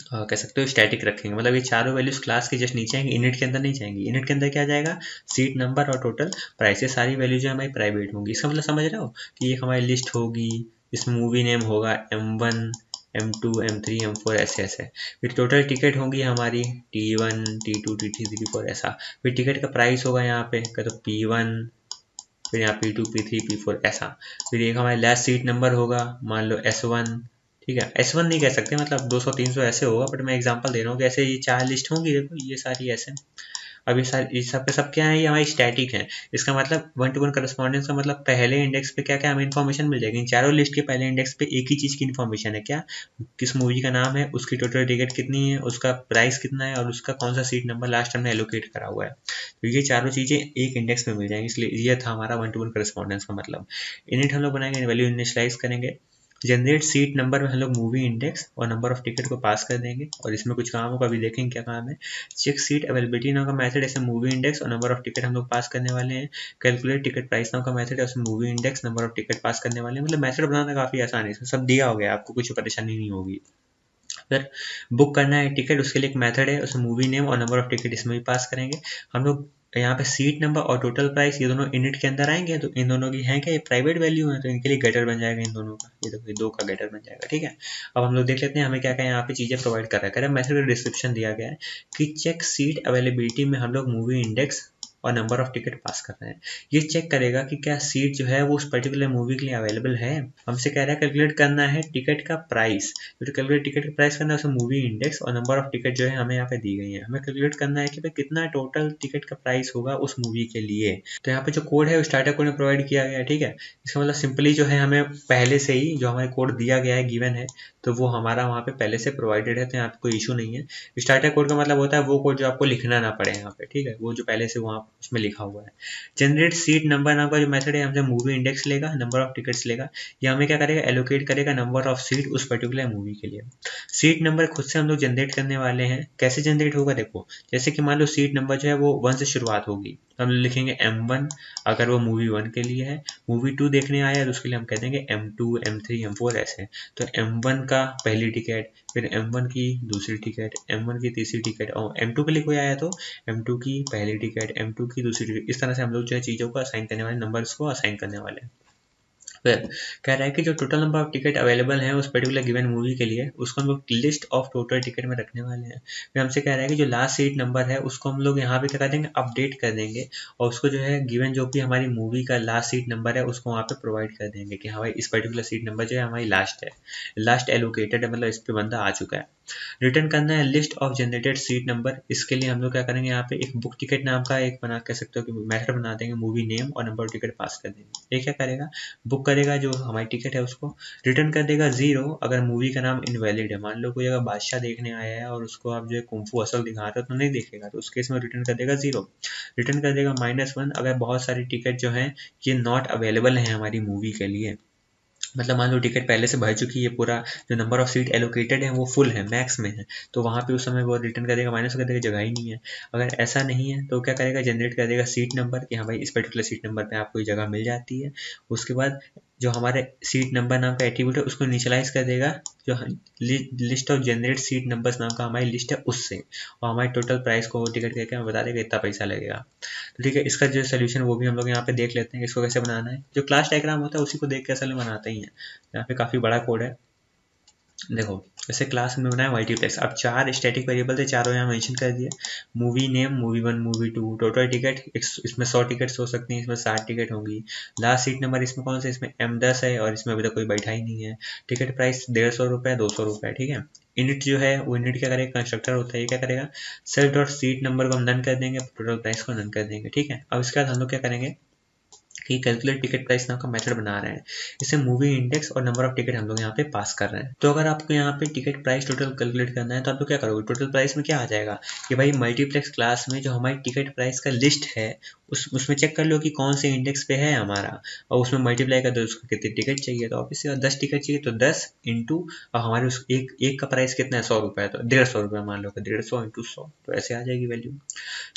कह सकते हो स्टैटिक रखेंगे। मतलब ये चारों वैल्यूज क्लास के जस्ट नीचे आएंगे, इनिट के अंदर नहीं जाएंगी। इनिट के अंदर क्या जाएगा, सीट नंबर और टोटल प्राइस, ये सारी वैल्यू जो हमारी प्राइवेट होंगी। इसका मतलब समझ रहे हो कि ये हमारी लिस्ट होगी, इसमें मूवी नेम होगा M1 M2 M3 M4 ऐसे ऐसे। फिर टोटल टिकट होंगी हमारी T1 T2 T3 T4 ऐसा। फिर टिकट का प्राइस होगा यहाँ पे तो P1, फिर यहाँ P2 P3 P4 ऐसा। फिर एक हमारे लास्ट सीट नंबर होगा, मान लो S1, ठीक है। S1 नहीं कह सकते, मतलब 200 300 ऐसे होगा, बट मैं एग्जांपल दे रहा हूँ कि ऐसे ये 4 लिस्ट होंगी, देखो ये सारी ऐसे। अब ये सब के सब क्या है, ये हमारी स्टैटिक है। इसका मतलब 1 to 1 करस्पॉन्डेंस का मतलब पहले इंडेक्स पे क्या क्या हमें इन्फॉर्मेशन मिल जाएगी। इन चारों लिस्ट के पहले इंडेक्स पे एक ही चीज़ की इन्फॉर्मेशन है, क्या, किस मूवी का नाम है, उसकी टोटल टिकट कितनी है, उसका प्राइस कितना है और उसका कौन सा सीट नंबर लास्ट हमने एलोकेट करा हुआ है। तो ये चारों चीज़ें एक इंडेक्स में मिल जाएंगी, इसलिए ये था हमारा 1 to 1 करस्पॉन्डेंस का मतलब। इनिट हम लोग बनाएंगे, वैल्यू इनिशियलाइज करेंगे। जनरेट सीट नंबर में हम लोग मूवी इंडेक्स और नंबर ऑफ टिकट को पास कर देंगे। और इसमें कुछ काम होगा, अभी देखेंगे क्या काम है। चेक सीट अवेलेबिलिटी नाम का मेथड, ऐसे मूवी इंडेक्स और नंबर ऑफ टिकट हम लोग पास करने वाले हैं। कैलकुलेट टिकट प्राइस नाम का मेथड है, उसमें movie index number of ticket pass करने वाले हैं। मतलब मेथड बनाना काफ़ी आसान है, इसमें सब दिया हो गया, आपको कुछ परेशानी नहीं होगी। फिर बुक करना है टिकट, उसके लिए एक मेथड है, उसमें मूवी नेम और नंबर ऑफ टिकट इसमें भी पास करेंगे हम लोग। यहाँ पे सीट नंबर और टोटल प्राइस ये दोनों इनिट के अंदर आएंगे, तो इन दोनों की है क्या, ये प्राइवेट वैल्यू है, तो इनके लिए गेटर बन जाएगा इन दोनों का, ये देखो ये 2 का गेटर बन जाएगा, ठीक है। अब हम लोग देख लेते हैं हमें क्या क्या यहाँ पे चीज़ें प्रोवाइड कर रहा है। मेथड का डिस्क्रिप्शन दिया गया है कि चेक सीट अवेलेबिलिटी में हम लोग मूवी इंडेक्स और नंबर ऑफ टिकट पास कर रहे हैं। ये चेक करेगा कि क्या सीट जो है वो उस पर्टिकुलर मूवी के लिए अवेलेबल है। हमसे कह रहा है कैलकुलेट करना है टिकट का प्राइस, तो कैलकुलेट टिकट का प्राइस करना है, उसमें मूवी इंडेक्स और नंबर ऑफ टिकट जो है हमें यहाँ पे दी गई है। हमें कैलकुलेट करना है कि भाई कितना टोटल टिकट का प्राइस होगा उस मूवी के लिए। तो यहाँ पे जो कोड है वो स्टार्टर कोड में प्रोवाइड किया गया है, ठीक है। इसका मतलब सिंपली जो है हमें पहले से ही जो हमारे कोड दिया गया है, गिवन है, तो वो हमारा वहाँ पे पहले से प्रोवाइडेड है, तो यहाँ पे कोई इशू नहीं है। स्टार्टर कोड का मतलब होता है वो कोड जो आपको लिखना ना पड़े यहाँ पे, ठीक है, वो जो पहले से वहाँ उसमें लिखा हुआ है। जनरेट सीट नंबर नाम का जो मेथड है, हमसे मूवी इंडेक्स लेगा, नंबर ऑफ टिकट्स लेगा, ये हमें क्या करेगा, एलोकेट करेगा नंबर ऑफ सीट उस पर्टिकुलर मूवी के लिए। सीट नंबर खुद से हम लोग जनरेट करने वाले हैं। कैसे जनरेट होगा, देखो जैसे कि मान लो सीट नंबर जो है वो 1 से शुरुआत होगी, तो हम लिखेंगे M1 अगर वो मूवी 1 के लिए है। मूवी 2 देखने आया तो उसके लिए हम कह देंगे M2 M3 M4 ऐसे। तो M1 का पहली टिकट, फिर M1 की दूसरी टिकट, M1 की तीसरी टिकट, और M2 के लिए कोई आया तो M2 की पहली टिकट, M2 की दूसरी टिकट। इस तरह से हम लोग जो है चीज़ों को असाइन करने वाले, नंबर्स को असाइन करने वाले हैं। फिर कह रहा है कि जो total number of ticket available है उस पर्टिकुलर गिवन मूवी के लिए, उसको हम लोग लिस्ट ऑफ टोटल टिकट में रखने वाले हैं। फिर हमसे कह रहा है कि जो लास्ट सीट नंबर है उसको हम लोग यहाँ पे क्या कर देंगे, अपडेट कर देंगे, और उसको जो है गिवन जो भी हमारी मूवी का लास्ट सीट नंबर है उसको वहाँ पे प्रोवाइड कर देंगे कि हाँ भाई इस पर्टिकुलर सीट नंबर जो है हमारी लास्ट है, लास्ट एलोकेटेड है, मतलब इस पे बंदा आ चुका है। रिटर्न करना है list of generated seat number. इसके लिए हम लोग क्या करेंगे, यहाँ पे एक बुक टिकट नाम का एक बना कह सकते हो कि मेथड बना देंगे, मूवी नेम और नंबर ऑफ टिकट पास कर देंगे। ये क्या करेगा, बुक करेगा जो हमारी टिकट है उसको, रिटर्न कर देगा 0 अगर मूवी का नाम इनवैलिड है। मान लो कोई अगर बादशाह देखने आया है और उसको आप जो है कुंफू असल दिखा रहे हो तो नहीं देखेगा, तो उस केस में रिटर्न कर देगा 0। रिटर्न कर देगा -1 अगर बहुत सारी टिकट जो है ये नॉट अवेलेबल है हमारी मूवी के लिए। मतलब मान लो टिकट पहले से भर चुकी है, पूरा जो नंबर ऑफ सीट एलोकेटेड है वो फुल है, मैक्स में है, तो वहाँ पे उस समय वो रिटर्न कर देगा, माइनस कर देगा, जगह ही नहीं है। अगर ऐसा नहीं है तो क्या करेगा, जनरेट कर देगा सीट नंबर कि हाँ भाई इस पर्टिकुलर सीट नंबर पे आपको जगह मिल जाती है। उसके बाद जो हमारे सीट नंबर नाम का एट्रीब्यूट है उसको इनिशियलाइज कर देगा जो list of generate seat numbers नाम का हमारी लिस्ट है उससे, और हमारी टोटल प्राइस को टिकट करके हमें बता देगा इतना पैसा लगेगा। तो ठीक है, इसका जो सोल्यूशन वो भी हम लोग यहाँ पे देख लेते हैं कि इसको कैसे बनाना है। जो क्लास डायग्राम होता है उसी को देख के असल में बनाते ही हैं। यहाँ पे काफ़ी बड़ा कोड है, देखो जैसे क्लास में बनाया मल्टीप्लेक्स, अब 4 स्टैटिक वेरिएबल थे, चारों यहाँ मेंशन कर दिए। Movie name, movie 1, movie 2, total ticket इसमें 100 टिकट्स हो सकती हैं, इसमें 60 टिकट होंगी। लास्ट सीट नंबर इसमें कौन सा, इसमें M10 है और इसमें अभी तक कोई बैठा ही नहीं है। टिकट प्राइस 150 रुपये, 200 रुपये, ठीक है। इनिट जो है वो इनिट क्या करेगा, कंस्ट्रक्टर होता है, ये क्या करेगा, सेल्फ डॉट सीट नंबर को हम नन कर देंगे, टोटल प्राइस को नन कर देंगे, ठीक है। अब इसके बाद हम लोग क्या करेंगे कि कैलकुलेट टिकट प्राइस नाम का मेथड बना रहे हैं, इसे मूवी इंडेक्स और नंबर ऑफ टिकट हम लोग यहाँ पे पास कर रहे हैं। तो अगर आपको यहाँ पे टिकट प्राइस टोटल कैलकुलेट करना है तो आप लोग क्या करोगे, टोटल प्राइस में क्या आ जाएगा कि भाई मल्टीप्लेक्स क्लास में जो हमारी टिकट प्राइस का लिस्ट है उसमें चेक कर लो कि कौन से इंडेक्स पे है हमारा, और उसमें मल्टीप्लाई कर दो उसको कितनी टिकट चाहिए, तो ऑब्वियसली 10 टिकट चाहिए तो 10 इंटू, और हमारे उस एक का प्राइस कितना है, 100 रुपये, तो 150 रुपये मान लो, 150 इंटू 100, तो ऐसे आ जाएगी वैल्यू।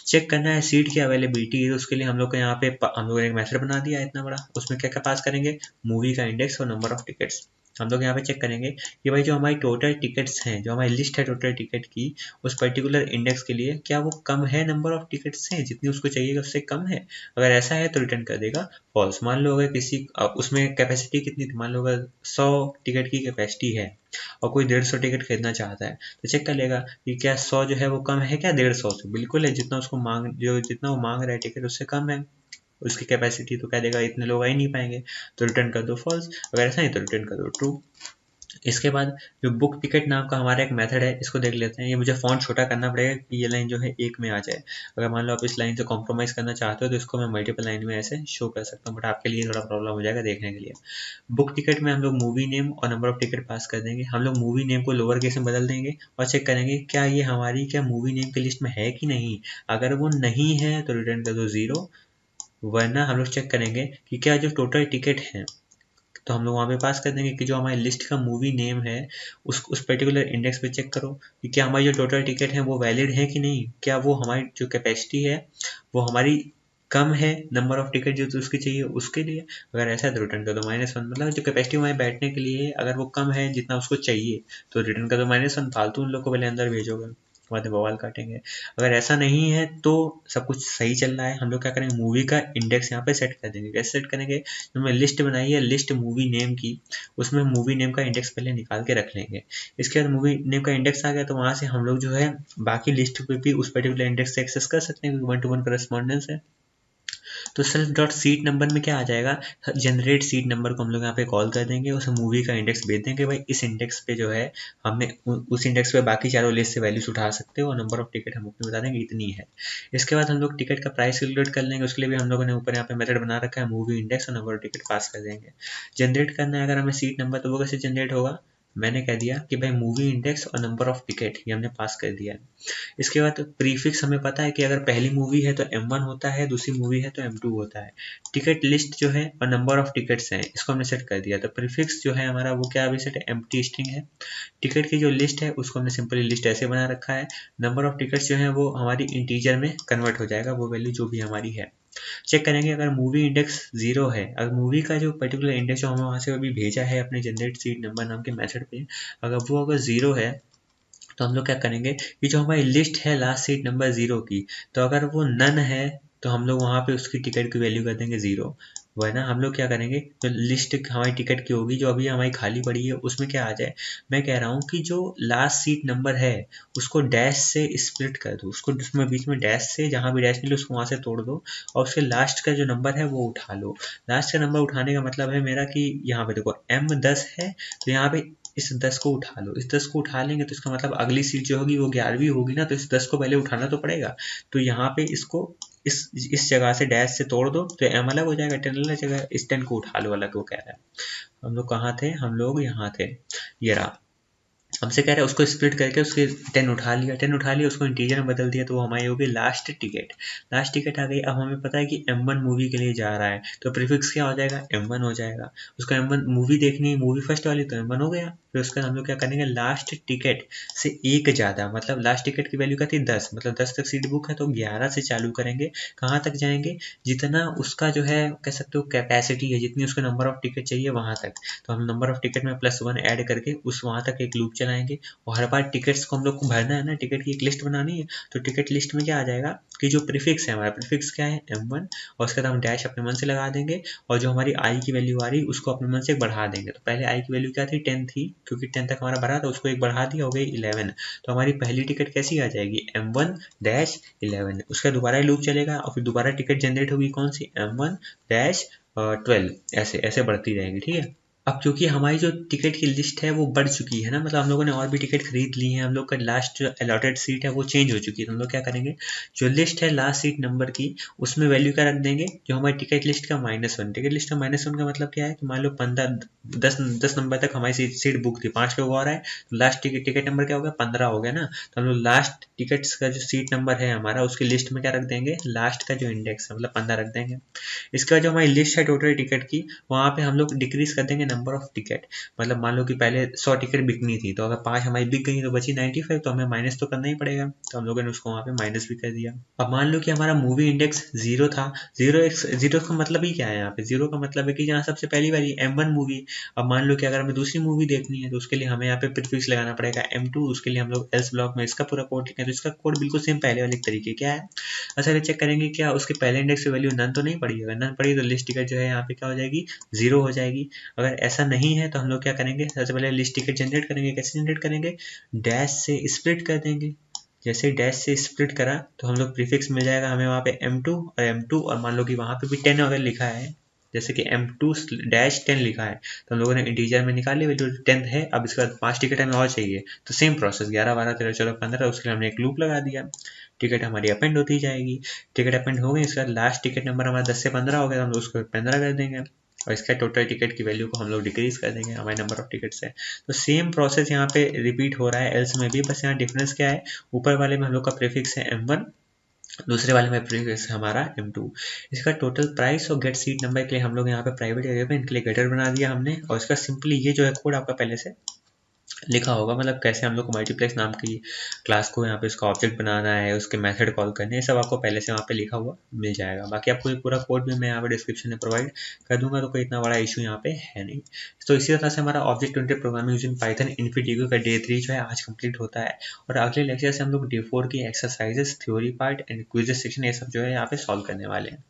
चेक करना है सीट की अवेलेबिलिटी है, तो उसके लिए हम लोग को यहाँ पे हम लोग ने एक मेथड बना दिया है इतना बड़ा, उसमें क्या क्या पास करेंगे, मूवी का इंडेक्स और नंबर ऑफ टिकट्स। हम लोग यहाँ पे चेक करेंगे कि भाई जो हमारी टोटल टिकट्स हैं, जो हमारी लिस्ट है टोटल टिकट की, उस पर्टिकुलर इंडेक्स के लिए क्या वो कम है नंबर ऑफ टिकट्स से, जितनी उसको चाहिए उससे कम है। अगर ऐसा है तो रिटर्न कर देगा फॉल्स। मान लो अगर किसी उसमें कैपेसिटी कितनी थी, मान लो अगर 100 टिकट की कैपेसिटी है और कोई 150 टिकट खरीदना चाहता है, तो चेक कर लेगा कि क्या 100 जो है वो कम है क्या 150 से, बिल्कुल है, जितना उसको जितना वो मांग रहा है टिकट उससे कम है उसकी कैपेसिटी, तो कह देगा इतने लोग आ ही नहीं पाएंगे, तो रिटर्न कर दो फॉल्स। अगर ऐसा नहीं तो रिटर्न कर दो ट्रू। इसके बाद जो बुक टिकट नाम का हमारा एक मेथड है, इसको देख लेते हैं। ये मुझे फॉन्ट छोटा करना पड़ेगा कि ये लाइन जो है एक में आ जाए। अगर मान लो आप इस लाइन से कॉम्प्रोमाइज़ करना चाहते हो तो इसको मैं मल्टीपल लाइन में ऐसे शो कर सकता हूँ, बट आपके लिए थोड़ा प्रॉब्लम हो जाएगा देखने के लिए। बुक टिकट में हम लोग मूवी नेम और नंबर ऑफ टिकट पास कर देंगे। हम लोग मूवी नेम को लोअर केस में बदल देंगे और चेक करेंगे क्या ये हमारी क्या मूवी नेम की लिस्ट में है कि नहीं। अगर वो नहीं है तो रिटर्न कर दो 0, वरना हम लोग चेक करेंगे कि क्या जो टोटल टिकट है, तो हम लोग वहाँ पे पास कर देंगे कि जो हमारी लिस्ट का मूवी नेम है उस पर्टिकुलर इंडेक्स पे चेक करो कि क्या हमारी जो टोटल टिकट है वो वैलिड है कि नहीं, क्या वो हमारी जो कैपेसिटी है वो हमारी कम है नंबर ऑफ टिकट जो तो उसकी चाहिए उसके लिए। अगर ऐसा है तो रिटर्न कर दो -1, मतलब जो कैपेसिटी हमारे बैठने के लिए है अगर वो कम है जितना उसको चाहिए तो रिटर्न कर दो -1, फालतू उन लोग को पहले अंदर भेजोगे, बाद में बवाल काटेंगे। अगर ऐसा नहीं है तो सब कुछ सही चल रहा है, हम लोग क्या करेंगे मूवी का इंडेक्स यहाँ पे सेट कर देंगे। कैसे सेट करेंगे, जो हमने लिस्ट बनाई है लिस्ट मूवी नेम की, उसमें मूवी नेम का इंडेक्स पहले निकाल के रख लेंगे। इसके बाद मूवी नेम का इंडेक्स आ गया तो वहाँ से हम लोग जो है बाकी लिस्ट पे भी उस पर्टिकुलर इंडेक्स से एक्सेस कर सकते हैं क्योंकि 1 to 1 करस्पॉन्डेंस है। तो सेल्फ डॉट सीट नंबर में क्या आ जाएगा, जनरेट सीट नंबर को हम लोग यहाँ पे कॉल कर देंगे, उस मूवी का इंडेक्स भेज देंगे भाई इस इंडेक्स पे जो है हमने उस इंडेक्स पे बाकी चारों लिस्ट से वैल्यूज उठा सकते हो और नंबर ऑफ टिकट हम अपने बता देंगे इतनी है। इसके बाद हम लोग टिकट का प्राइस कैलकुलेट कर लेंगे, उसके लिए भी हम लोगों ने ऊपर यहाँ पे मेथड बना रखा है मूवी इंडेक्स और नंबर ऑफ टिकट पास कर देंगे। जनरेट करना है अगर हमें सीट नंबर तो वो कैसे जनरेट होगा, मैंने कह दिया कि भाई मूवी इंडेक्स और नंबर ऑफ टिकट ये हमने पास कर दिया है। इसके बाद प्रीफिक्स हमें पता है कि अगर पहली मूवी है तो M1 होता है, दूसरी मूवी है तो M2 होता है। टिकट लिस्ट जो है और नंबर ऑफ टिकट्स हैं इसको हमने सेट कर दिया। तो प्रीफिक्स जो है हमारा वो क्या अभी सेट है, एम्प्टी स्ट्रिंग है। टिकट की जो लिस्ट है उसको हमने सिंपली लिस्ट ऐसे बना रखा है। नंबर ऑफ टिकट्स जो है वो हमारी इंटीजर में कन्वर्ट हो जाएगा, वो वैल्यू जो भी हमारी है। चेक करेंगे अगर मूवी इंडेक्स 0 है, अगर मूवी का जो पर्टिकुलर इंडेक्स जो हमें वहाँ से अभी भेजा है अपने जनरेट सीट नंबर नाम के मेथड पे, अगर 0 है तो हम लोग क्या करेंगे कि जो हमारी लिस्ट है लास्ट सीट नंबर 0 की, तो अगर वो नन है तो हम लोग वहाँ पे उसकी टिकट की वैल्यू कर देंगे 0, वरना हम लोग क्या करेंगे जो लिस्ट हमारी टिकट की होगी जो अभी हमारी खाली पड़ी है उसमें क्या आ जाए, मैं कह रहा हूँ कि जो लास्ट सीट नंबर है उसको डैश से स्प्लिट कर दो, उसको उसमें बीच में डैश से जहाँ भी डैश मिले उसको वहाँ से तोड़ दो और उसके लास्ट का जो नंबर है वो उठा लो। लास्ट का नंबर उठाने का मतलब है मेरा कि यहाँ पे देखो M10 है तो यहाँ पे इस 10 को उठा लो, इस 10 को उठा लेंगे तो इसका मतलब अगली सीट जो होगी वो 11वीं होगी ना, तो इस 10 को पहले उठाना तो पड़ेगा। तो यहाँ पे इसको इस जगह से डैश से तोड़ दो तो M अलग हो जाएगा, 10 अलग जगह, इस 10 को उठा लो अलग, वो कह रहा है। हम लोग कहाँ थे, हम लोग यहाँ थे, ये रहा। हमसे कह रहा है उसको स्प्लिट करके उसके 10 उठा लिया उसको इंटीजर में बदल दिया, तो वो हमारी हो गई लास्ट टिकट। लास्ट टिकट आ गई। अब हमें पता है कि M1 मूवी के लिए जा रहा है, तो प्रीफिक्स क्या हो जाएगा, M1 हो जाएगा। उसको M1 मूवी देखनी है, मूवी फर्स्ट वाली, तो M1 हो गया। फिर उसका हम लोग क्या करेंगे, लास्ट टिकट से एक ज़्यादा, मतलब लास्ट टिकट की वैल्यू क्या थी 10, मतलब 10 तक सीट बुक है, तो 11 से चालू करेंगे। कहाँ तक जाएंगे, जितना उसका जो है कह सकते हो कैपेसिटी है, जितनी उसको नंबर ऑफ टिकट चाहिए वहाँ तक। तो हम नंबर ऑफ टिकट में +1 ऐड करके उस वहाँ तक एक लूप चलाएंगे। और हर बार टिकट्स को हम लोग को भरना है ना, टिकट की एक लिस्ट बनानी है। तो टिकट लिस्ट में क्या आ जाएगा कि जो प्रीफिक्स है, हमारा प्रीफिक्स क्या है M1, और उसके बाद हम डैश अपने मन से लगा देंगे, और जो हमारी आई की वैल्यू आ रही उसको अपने मन से बढ़ा देंगे। तो पहले आई की वैल्यू क्या थी, 10 थी, क्योंकि 10 तक हमारा भरा था, उसको एक बढ़ा दिया, हो गई 11। तो हमारी पहली टिकट कैसी आ जाएगी, M1-11। उसका दोबारा लूप चलेगा और फिर दोबारा टिकट जनरेट होगी, कौन सी, M1-12। ऐसे ऐसे बढ़ती जाएगी, ठीक है। अब क्योंकि हमारी जो टिकट की लिस्ट है वो बढ़ चुकी है ना, मतलब हम लोगों ने और भी टिकट खरीद ली है, हम लोग का लास्ट जो अलॉटेड सीट है वो चेंज हो चुकी है। तो हम लोग क्या करेंगे, जो लिस्ट है लास्ट सीट नंबर की, उसमें वैल्यू क्या रख देंगे, जो हमारी टिकट लिस्ट का -1। टिकट लिस्ट का -1 का मतलब क्या है कि मान लो 15 10 नंबर तक हमारी सीट बुक थी, 5 लोग और आए, तो लास्ट टिकट नंबर क्या हो गया, 15 हो गया ना। तो हम लोग लास्ट टिकट्स का जो सीट नंबर है हमारा, उसकी लिस्ट में क्या रख देंगे, लास्ट का जो इंडेक्स है मतलब 15 रख देंगे। इसके बाद जो हमारी लिस्ट है टोटल टिकट की, वहाँ पे हम लोग डिक्रीज कर देंगे नंबर ऑफ टिकट। मतलब मान लो कि पहले 100 टिकट बिकनी थी, तो अगर 5 हमारी बिक गई तो बची 95, तो हमें माइनस तो करना ही पड़ेगा। तो हम लोगों ने उसको वहाँ पे माइनस भी कर दिया। अब मान लो कि हमारा मूवी इंडेक्स 0 था। जीरो का मतलब ही क्या है, यहाँ पे जीरो का मतलब है कि जहाँ सबसे पहली वाली M1 मूवी। अब मान लो कि अगर हमें दूसरी मूवी देखनी है, तो उसके लिए हमें यहाँ पे प्रीफिक्स लगाना पड़ेगा M2। उसके लिए हम लोग एल्स ब्लॉक में इसका पूरा कोड लिखें, तो इसका कोड बिल्कुल सेम पहले वाले तरीके क्या है। अच्छा, ये चेक करेंगे क्या उसके पहले इंडेक्स की वैल्यू नन तो नहीं पड़ी। अगर नन पड़ी तो लिस्ट टिकट जो है यहाँ पे क्या हो जाएगी, 0 हो जाएगी। अगर ऐसा नहीं है तो हम लोग क्या करेंगे, सबसे पहले लिस्ट टिकट जनरेट करेंगे। कैसे जनरेट करेंगे, डैश से स्प्लिट कर देंगे। जैसे डैश से स्प्लिट करा तो हम लोग प्रीफिक्स मिल जाएगा हमें वहाँ पे M2 और मान लो कि वहाँ पे भी 10 अगर लिखा है, जैसे कि M2-10 लिखा है, तो हम लोगों ने इंटीजर में निकाल लिया वैल्यू 10 है। अब इसके बाद 5 टिकट हमें और चाहिए, तो सेम प्रोसेस 11 12 13 14 15, उसके लिए हमने एक लूप लगा दिया। टिकट हमारी अपेंड होती जाएगी। टिकट अपेंड हो गई, इसका लास्ट टिकट नंबर हमारा 10 से 15 हो गया, तो हम लोग उसको 15 कर देंगे, और इसका टोटल टिकट की वैल्यू को हम लोग डिक्रीज कर देंगे हमारे नंबर ऑफ टिकट से। तो सेम प्रोसेस यहाँ पे रिपीट हो रहा है एल्स में भी, बस यहाँ डिफरेंस क्या है, ऊपर वाले में हम लोग का प्रीफिक्स है M1, दूसरे वाले में प्रीफिक्स है हमारा M2। इसका टोटल प्राइस और गेट सीट नंबर के लिए हम लोग यहाँ पे प्राइवेट एरिया में इनके लिए गेटर बना दिया हमने, और इसका सिंपली ये जो है कोड आपका पहले से लिखा होगा, मतलब कैसे हम लोग को मल्टीप्लेक्स नाम की क्लास को यहाँ पे उसका ऑब्जेक्ट बनाना है, उसके मेथड कॉल करने हैं, सब आपको पहले से वहाँ पे लिखा हुआ मिल जाएगा। बाकी आपको ये पूरा कोड भी मैं यहाँ पे डिस्क्रिप्शन में प्रोवाइड कर दूंगा, तो कोई इतना बड़ा इशू यहाँ पे है नहीं। तो इसी तरह से हमारा object oriented programming using Python InfyTQ का डे 3 जो है आज कंप्लीट होता है। और अगले लेक्चर से हम लोग डे 4 की exercises, theory part and quizzes section ये सब जो है यहाँ पे सॉल्व करने वाले हैं।